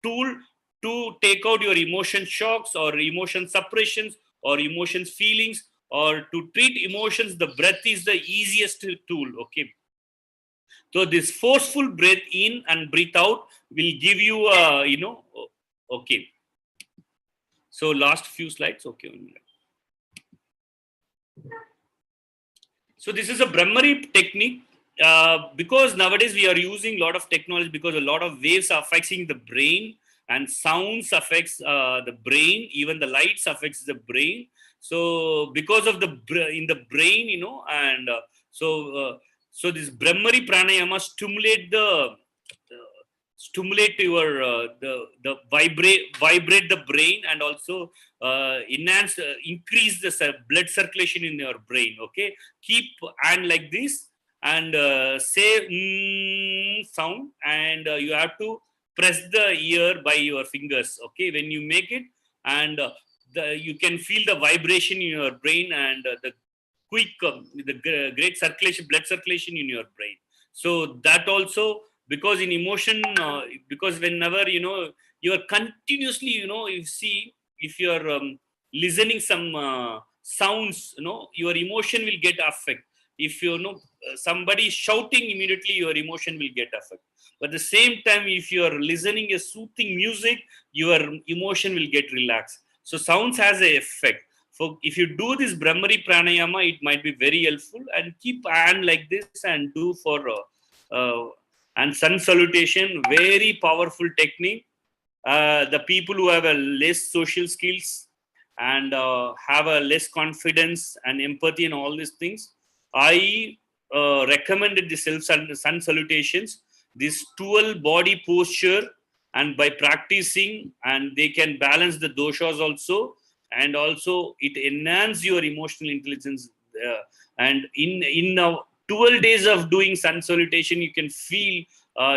tool to take out your emotion shocks or emotion suppressions or emotions feelings, or to treat emotions. The breath is the easiest tool. Okay, so this forceful breath in and breathe out will give you okay. So last few slides. Okay, so this is a Brahmari technique. Because nowadays we are using a lot of technology, because a lot of waves are affecting the brain, and sounds affects the brain, even the lights affects the brain. So because of in the brain, and so this Brahmari pranayama stimulate your the vibrate the brain, and also enhance increase the blood circulation in your brain. Okay, keep hand like this, and say sound, and you have to press the ear by your fingers. Okay, when you make it, and you can feel the vibration in your brain, and the quick great circulation, blood circulation in your brain. So that also, because in emotion, because whenever you are continuously, you see, if you are listening some sounds, your emotion will get affected. If somebody is shouting, immediately your emotion will get affected. But at the same time, if you are listening a soothing music, your emotion will get relaxed. So sounds has a effect. if you do this Brahmari pranayama, it might be very helpful, and keep hand like this and do for and sun salutation, very powerful technique. The people who have a less social skills and have a less confidence and empathy and all these things, I recommended the sun salutations, this 12 body posture, and by practicing, and they can balance the doshas also, and also it enhance your emotional intelligence. And in 12 days of doing sun salutation, you can feel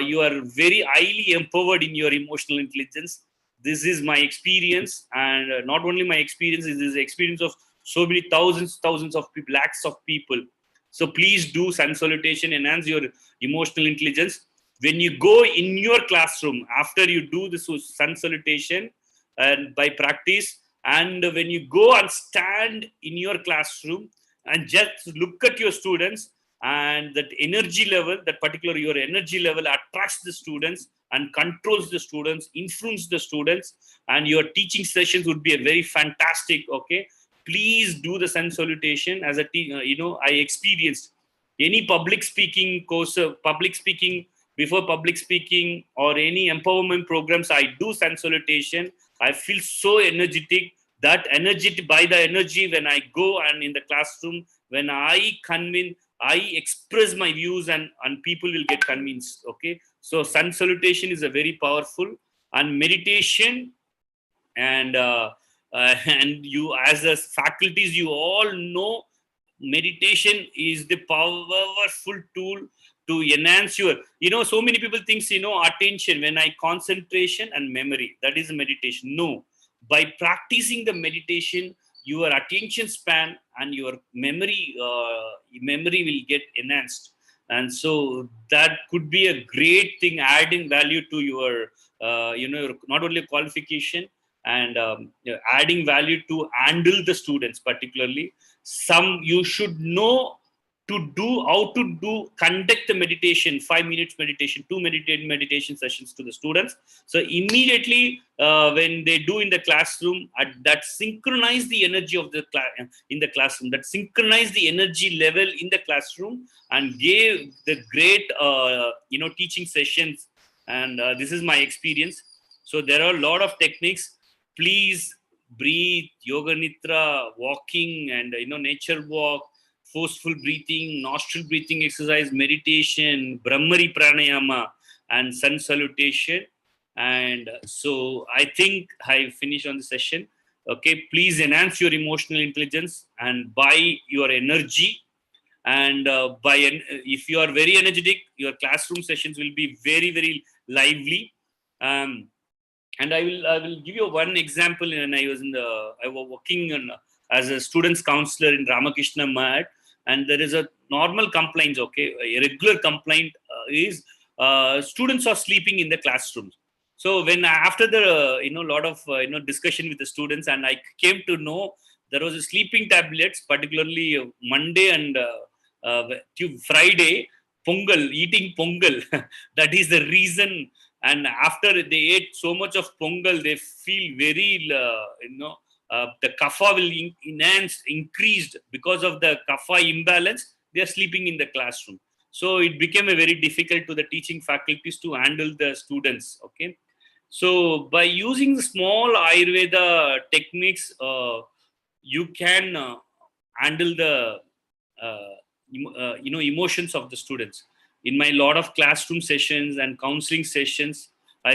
you are very highly empowered in your emotional intelligence. This is my experience, and not only my experience, this is the experience of so many thousands of people, lakhs of people. So please do sun salutation, enhance your emotional intelligence. When you go in your classroom, after you do this sun salutation and by practice, and when you go and stand in your classroom and just look at your students, and that energy level, that particular your energy level attracts the students and controls the students, influence the students, and your teaching sessions would be a very fantastic. Okay, please do the sun salutation. As a I experienced any public speaking course, public speaking, before public speaking or any empowerment programs, I do sun salutation. I feel so energetic. That energy, by the energy, when I go and in the classroom, when I convince, I express my views, and people will get convinced. Okay, so sun salutation is a very powerful, and meditation, and and you as a faculties, you all know meditation is the powerful tool to enhance your, so many people think, attention, when I concentration and memory, that is meditation. No, by practicing the meditation, your attention span and your memory will get enhanced. And so that could be a great thing, adding value to your not only qualification, and adding value to handle the students. Particularly, some you should know to do how to do conduct the meditation, 5 minutes meditation, 2 meditation sessions to the students. So immediately when they do in the classroom, that synchronize the energy of the in the classroom, that synchronize the energy level in the classroom, and gave the great teaching sessions. And this is my experience. So there are a lot of techniques. Please breathe, yoga nidra, walking, and nature walk, forceful breathing, nostril breathing exercise, meditation, Brahmari pranayama, and sun salutation. And so I think I finished on the session. Okay, please enhance your emotional intelligence and by your energy. And if you are very energetic, your classroom sessions will be very, very lively. And I will give you one example. When I was working as a students counselor in Ramakrishna Math, and there is a normal complaint. Okay, a regular complaint is students are sleeping in the classrooms. So when after the lot of discussion with the students, and I came to know there was a sleeping tablets, particularly Monday and Friday, pongal, eating pongal. That is the reason. And after they ate so much of pongal, they feel very the kapha will increased because of the kapha imbalance. They are sleeping in the classroom. So it became a very difficult to the teaching faculties to handle the students. Okay, so by using small Ayurveda techniques, you can handle the emotions of the students. In my lot of classroom sessions and counseling sessions, I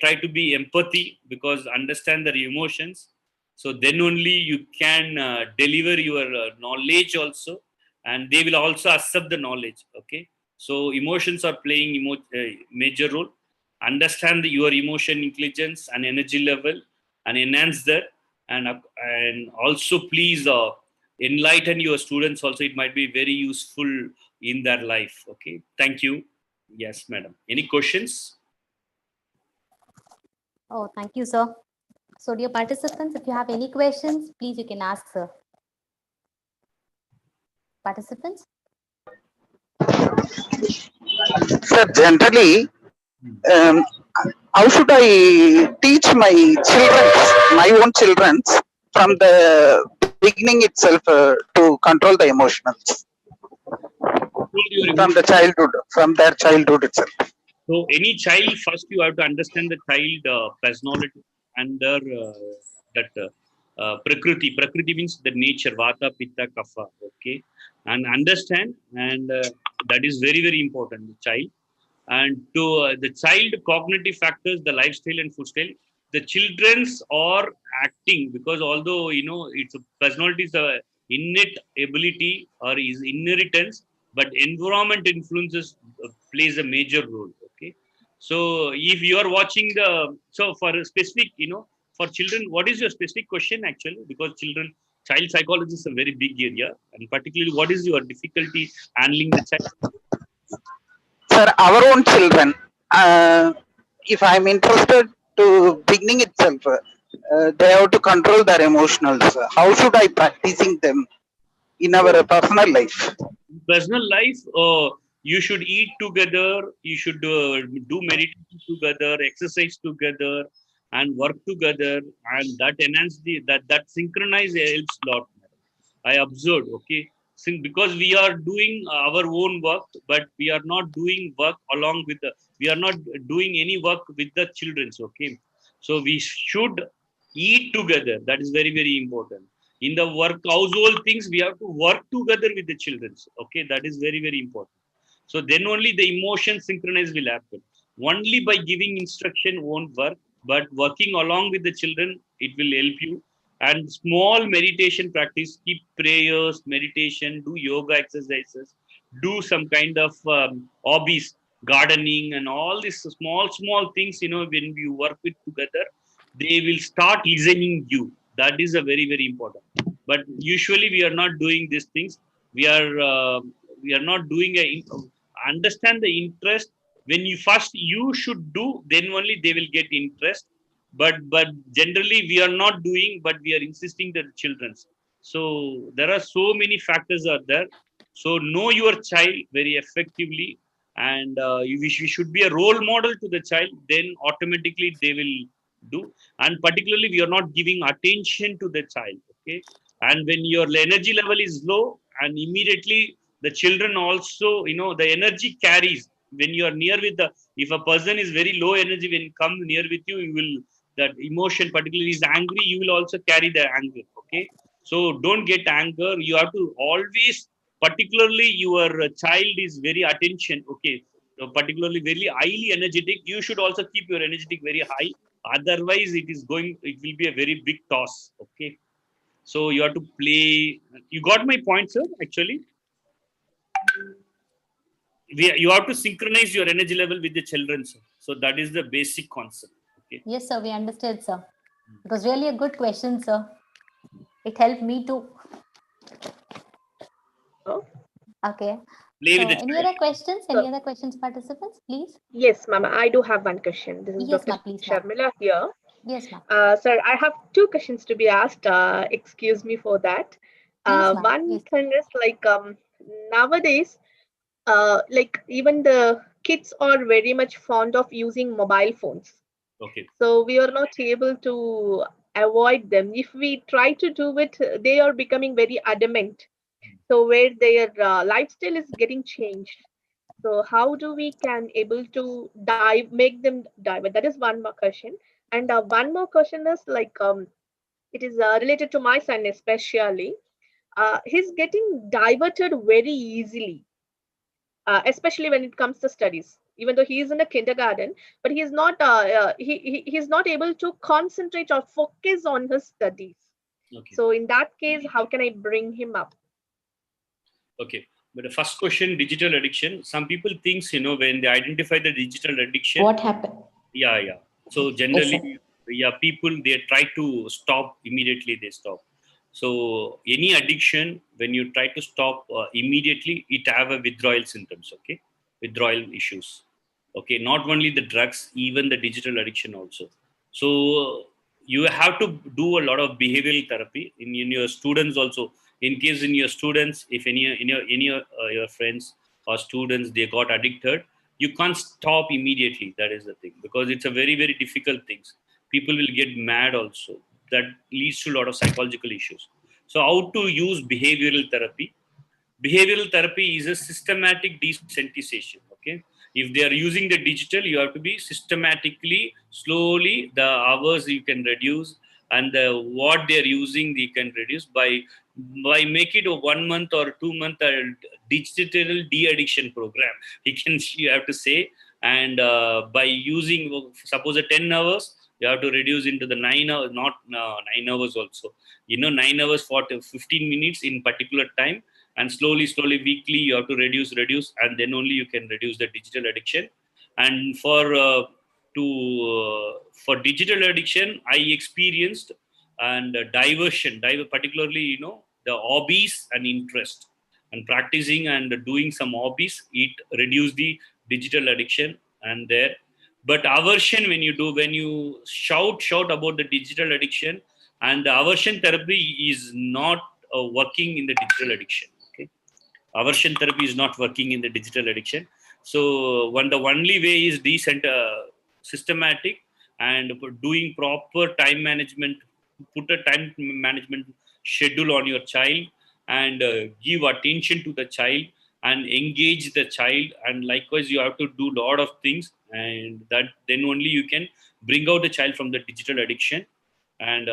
try to be empathy, because understand their emotions. So then only you can deliver your knowledge also, and they will also accept the knowledge. Okay, so emotions are playing major role. Understand your emotion intelligence and energy level, and enhance that. And also please enlighten your students also. It might be very useful in their life. Okay, thank you. Yes, madam, any questions? Oh, thank you, sir. So dear participants, if you have any questions, please you can ask, sir. Participants? Sir, generally, um, how should I teach my own children from the beginning itself to control the emotions from the childhood, from their childhood itself. So any child, first you have to understand the child personality and their prakriti. Prakriti means the nature, vata, pitta, kapha. Okay, and understand, and that is very very important. The child and to the child cognitive factors, the lifestyle and food style. The children's are acting because although it's a personality is a innate ability or is inheritance, but environment influences plays a major role. Okay, so if you are watching the so for a specific for children, what is your specific question actually? Because child psychology is a very big area, and particularly what is your difficulty handling the child? For our own children, if I'm interested to beginning itself, they have to control their emotionals. How should I practicing them in our personal life? Personal life, you should eat together, you should do meditation together, exercise together, and work together, and that enhance that synchronize helps a lot. I observed, okay, because we are doing our own work, but we are not doing work along with we are not doing any work with the childrens, okay. So we should eat together. That is very very important. In the work household things, we have to work together with the childrens, okay. That is very very important. So then only the emotion synchronize will happen. Only by giving instruction won't work, but working along with the children, it will help you. And small meditation practice, keep prayers, meditation, do yoga exercises, do some kind of hobbies, gardening, and all these small small things. When you work with together, they will start listening you. That is a very very important. But usually we are not doing these things. We are not doing understand the interest. When you first you should do, then only they will get interest. But generally we are not doing, but we are insisting that the children's. So there are so many factors are there. So know your child very effectively, and you should be a role model to the child. Then automatically they will do. And particularly we are not giving attention to the child, okay. And when your energy level is low, and immediately the children also, the energy carries. When you are near with the, if a person is very low energy, when come near with you, you will, that emotion particularly is angry, you will also carry the anger, okay. So don't get anger. You have to always, particularly your child is very attention, okay. So particularly very highly energetic, you should also keep your energetic very high. Otherwise it will be a very big toss, okay. So you have to play. You got my point, sir, actually. You have to synchronize your energy level with the children, sir. So that is the basic concept, okay. Yes, sir, we understood, sir. It was really a good question, sir. It helped me too. Oh, Okay. Play So with the any child. other questions? Any other questions, participants, please? yes, ma'am. I do have one question. This is Yes, Dr. ma'am, please, ma'am. Sharmila here. Yes, ma'am. Sir, I have two questions to be asked. Excuse me for that. Please, ma'am. One Please. thing is like nowadays, like even the kids are very much fond of using mobile phones. Okay. So we are not able to avoid them. If we try to do it, they are becoming very adamant. So where their lifestyle is getting changed. So how do we can able to make them divert? That is one more question. And one more question is like it is related to my son especially. He's getting diverted very easily, especially when it comes to studies. Even though he is in a kindergarten, but he is not he's not able to concentrate or focus on his studies. Okay. So in that case, how can I bring him up? Okay. But the first question, digital addiction. Some people thinks, when they identify the digital addiction. What happened? Yeah. So Yes, generally, people, they try to stop immediately. They stop. So any addiction, when you try to stop immediately, it have a withdrawal symptoms. Okay, withdrawal issues. Okay, not only the drugs, even the digital addiction also. So you have to do a lot of behavioral therapy in your students also. In case in your students, if your friends or students, they got addicted, you can't stop immediately. That is the thing, because it's a very very difficult things. People will get mad also. That leads to a lot of psychological issues. So how to use behavioral therapy? Behavioral therapy is a systematic desensitization. Okay, if they are using the digital, you have to be systematically, slowly, the hours you can reduce, and the what they are using you can reduce by make it a 1 month or 2 month digital de-addiction program. You have to say, and by using suppose a 10 hours, you have to reduce into the 9 hours, not 9 hours also. 9 hours for 15 minutes in particular time, and slowly weekly you have to reduce, and then only you can reduce the digital addiction. And for digital addiction, I experienced and particularly the hobbies and interest, and practicing and doing some hobbies, it reduce the digital addiction. And there, but aversion, when you shout about the digital addiction, and the aversion therapy is not working in the digital addiction. Okay, aversion therapy is not working in the digital addiction. So the only way is decent, systematic, and doing proper time management. Put a time management schedule on your child, and give attention to the child, and engage the child, and likewise you have to do a lot of things, and that then only you can bring out the child from the digital addiction. And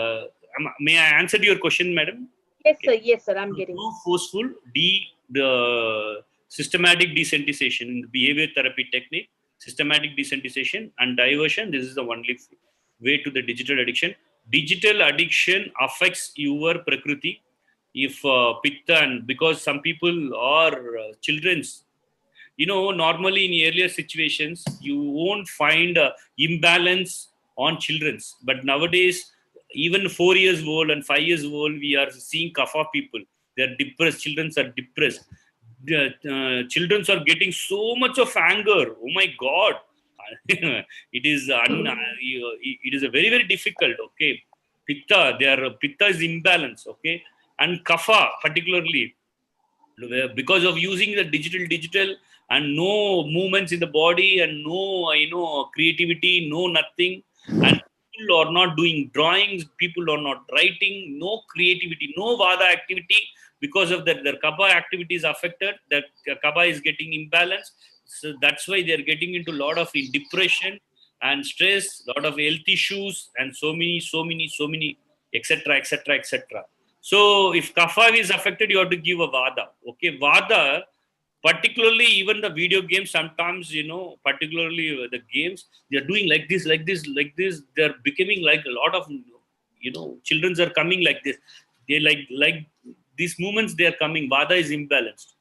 may I answer to your question, madam? Yes, Okay. sir. Yes, sir. I'm getting. Too forceful, the systematic desensitization in the behavior therapy technique, systematic desensitization and diversion. This is the only way to the digital addiction. Digital addiction affects your prakriti. If pitta, and because some people are children's, normally in earlier situations you won't find imbalance on children's, but nowadays even 4 years old and 5 years old, we are seeing kapha people. They're depressed. Children are depressed. Children are getting so much of anger. Oh my god. It is it is a very very difficult. Okay, their pitta is imbalance. Okay, and kapha particularly, because of using the digital, and no movements in the body, and no creativity, no nothing. And people are not doing drawings, people are not writing, no creativity, no vada activity, because of that their kapha activity is affected, that kapha is getting imbalanced. So that's why they are getting into a lot of depression and stress, lot of health issues, and so many etc. So if kapha is affected, you have to give a vada. Okay, vada, particularly even the video games, sometimes, particularly the games, they're doing like this. They're becoming like a lot of, children are coming like this. They like these movements, they are coming. Vada is imbalanced.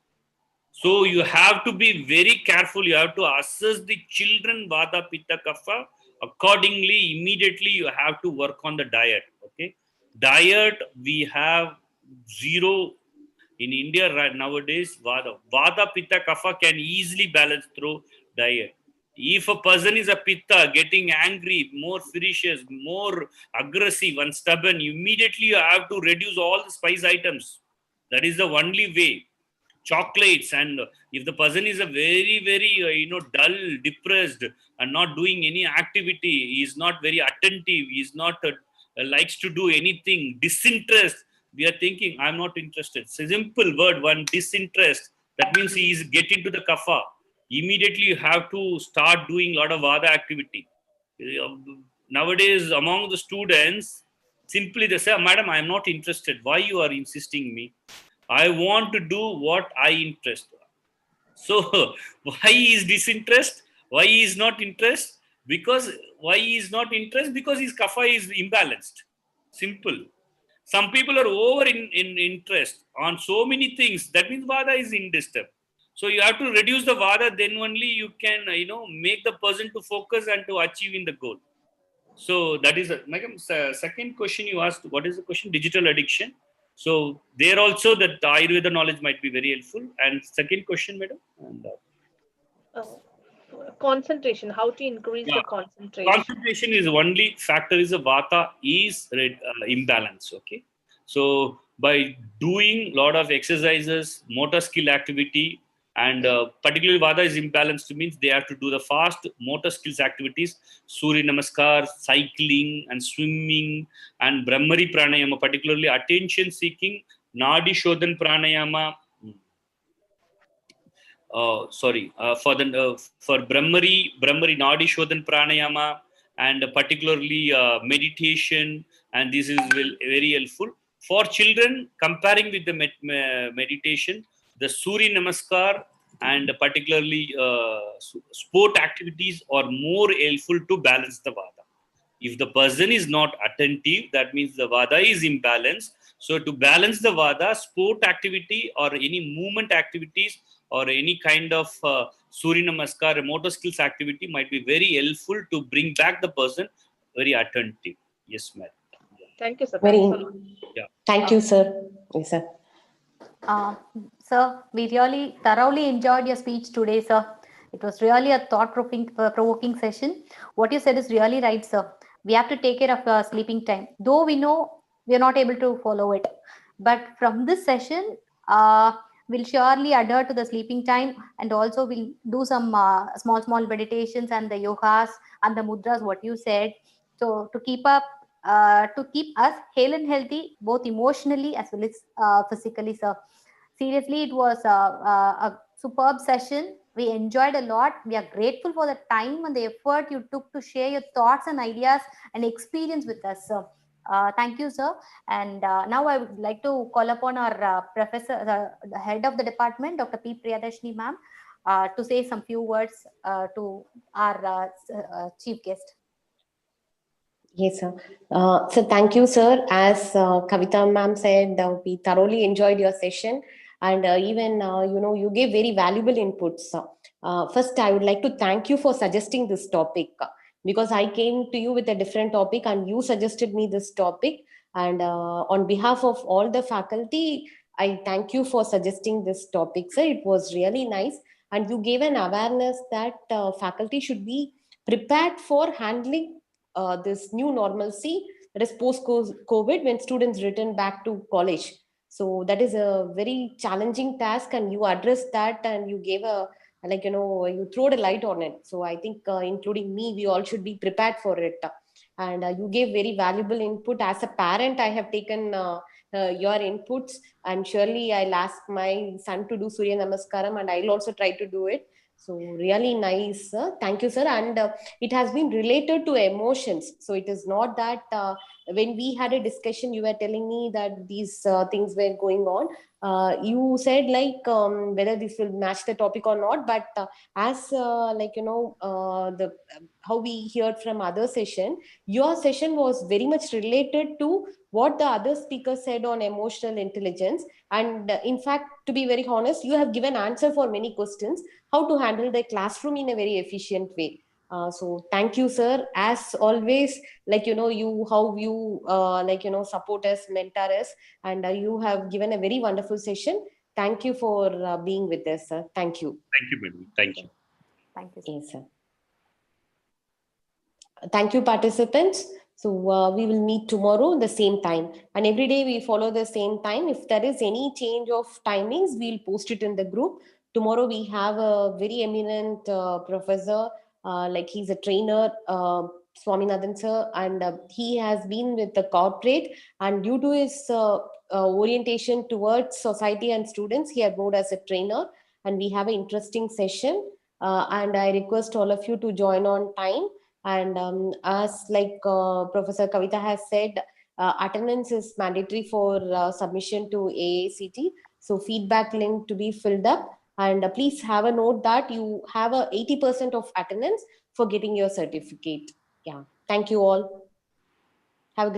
So you have to be very careful. You have to assess the children vada, pitta, kapha. Accordingly, immediately you have to work on the diet. Okay, diet, we have zero in India right nowadays. Vada, pitta, kapha can easily balance through diet. If a person is a pitta, getting angry, more ferocious, more aggressive and stubborn, immediately you have to reduce all the spice items. That is the only way. Chocolates, and if the person is a very very dull, depressed, and not doing any activity, he is not very attentive, he is not likes to do anything, disinterest, we are thinking I'm not interested. Simple word, one, disinterest, that means he is getting to the kapha. Immediately you have to start doing a lot of other activity. Nowadays among the students, simply they say, madam, I am not interested. Why you are insisting me? I want to do what I interest. So why is disinterest? Why is not interest? Because why is not interest? Because his kapha is imbalanced. Simple. Some people are over in interest on so many things. That means vada is in disturb. So you have to reduce the vada. Then only you can make the person to focus and to achieve in the goal. So that is madam, second question you asked. What is the question? Digital addiction. So there also that Ayurveda knowledge might be very helpful. And second question, madam. And, Concentration. How to increase yeah, the concentration? concentration is only factor is a vata is imbalance. Okay, so by doing lot of exercises, motor skill activity, And particularly Vada is imbalanced means they have to do the fast motor skills activities, Surya Namaskar, cycling and swimming, and Brahmari Pranayama, particularly attention seeking, Nadi Shodhan Pranayama. For Brahmari Nadi Shodhan Pranayama, and particularly meditation, and this is very helpful for children. Comparing with the meditation, the Surya Namaskar and particularly sport activities are more helpful to balance the Vada. If the person is not attentive, that means the Vada is imbalanced. So to balance the Vada, sport activity or any movement activities or any kind of Surya Namaskar, motor skills activity might be very helpful to bring back the person very attentive. Yes, ma'am. Thank you, sir. Very, Thanks a lot. Yeah. thank you, sir. Yes, sir. Sir, we really thoroughly enjoyed your speech today, sir. It was really a thought-provoking session. What you said is really right, sir. We have to take care of our sleeping time. Though we know we are not able to follow it. But from this session, we'll surely adhere to the sleeping time, and also we'll do some small meditations and the yogas and the mudras, what you said. So to keep us hale and healthy, both emotionally as well as physically, sir. Seriously, it was a superb session. We enjoyed a lot. We are grateful for the time and the effort you took to share your thoughts and ideas and experience with us, sir. Thank you, sir. And now I would like to call upon our professor, the head of the department, Dr. P. Priyadashni ma'am, to say some few words to our chief guest. Yes, sir. So thank you, sir. As Kavita ma'am said, we thoroughly enjoyed your session, and even you gave very valuable inputs. First, I would like to thank you for suggesting this topic, because I came to you with a different topic, and you suggested me this topic. And on behalf of all the faculty, I thank you for suggesting this topic, sir. It was really nice, and you gave an awareness that faculty should be prepared for handling this new normalcy, that is post COVID, when students return back to college. So that is a very challenging task, and you addressed that, and you gave a, you throwed a light on it. So I think including me, we all should be prepared for it. And you gave very valuable input. As a parent, I have taken your inputs, and surely I'll ask my son to do Surya Namaskaram, and I'll also try to do it. So really nice, sir. Thank you, sir. And it has been related to emotions. So it is not that when we had a discussion, you were telling me that these things were going on. You said whether this will match the topic or not. But as the how we heard from other session, your session was very much related to what the other speaker said on emotional intelligence. And in fact, to be very honest, you have given answer for many questions, how to handle the classroom in a very efficient way. So thank you, sir. As always, you support us, mentor us, and you have given a very wonderful session. Thank you for being with us, sir. Thank you. Thank you, madam. Thank you. Thank you, sir. Yes, sir. Thank you, participants. So we will meet tomorrow the same time, and every day we follow the same time. If there is any change of timings, we'll post it in the group. Tomorrow we have a very eminent professor, he's a trainer, Swaminathan sir, and he has been with the corporate, and due to his orientation towards society and students, he had moved as a trainer, and we have an interesting session. And I request all of you to join on time. And as Professor Kavita has said, attendance is mandatory for submission to AACT. So feedback link to be filled up. And please have a note that you have a 80% of attendance for getting your certificate. Yeah. Thank you all. Have a good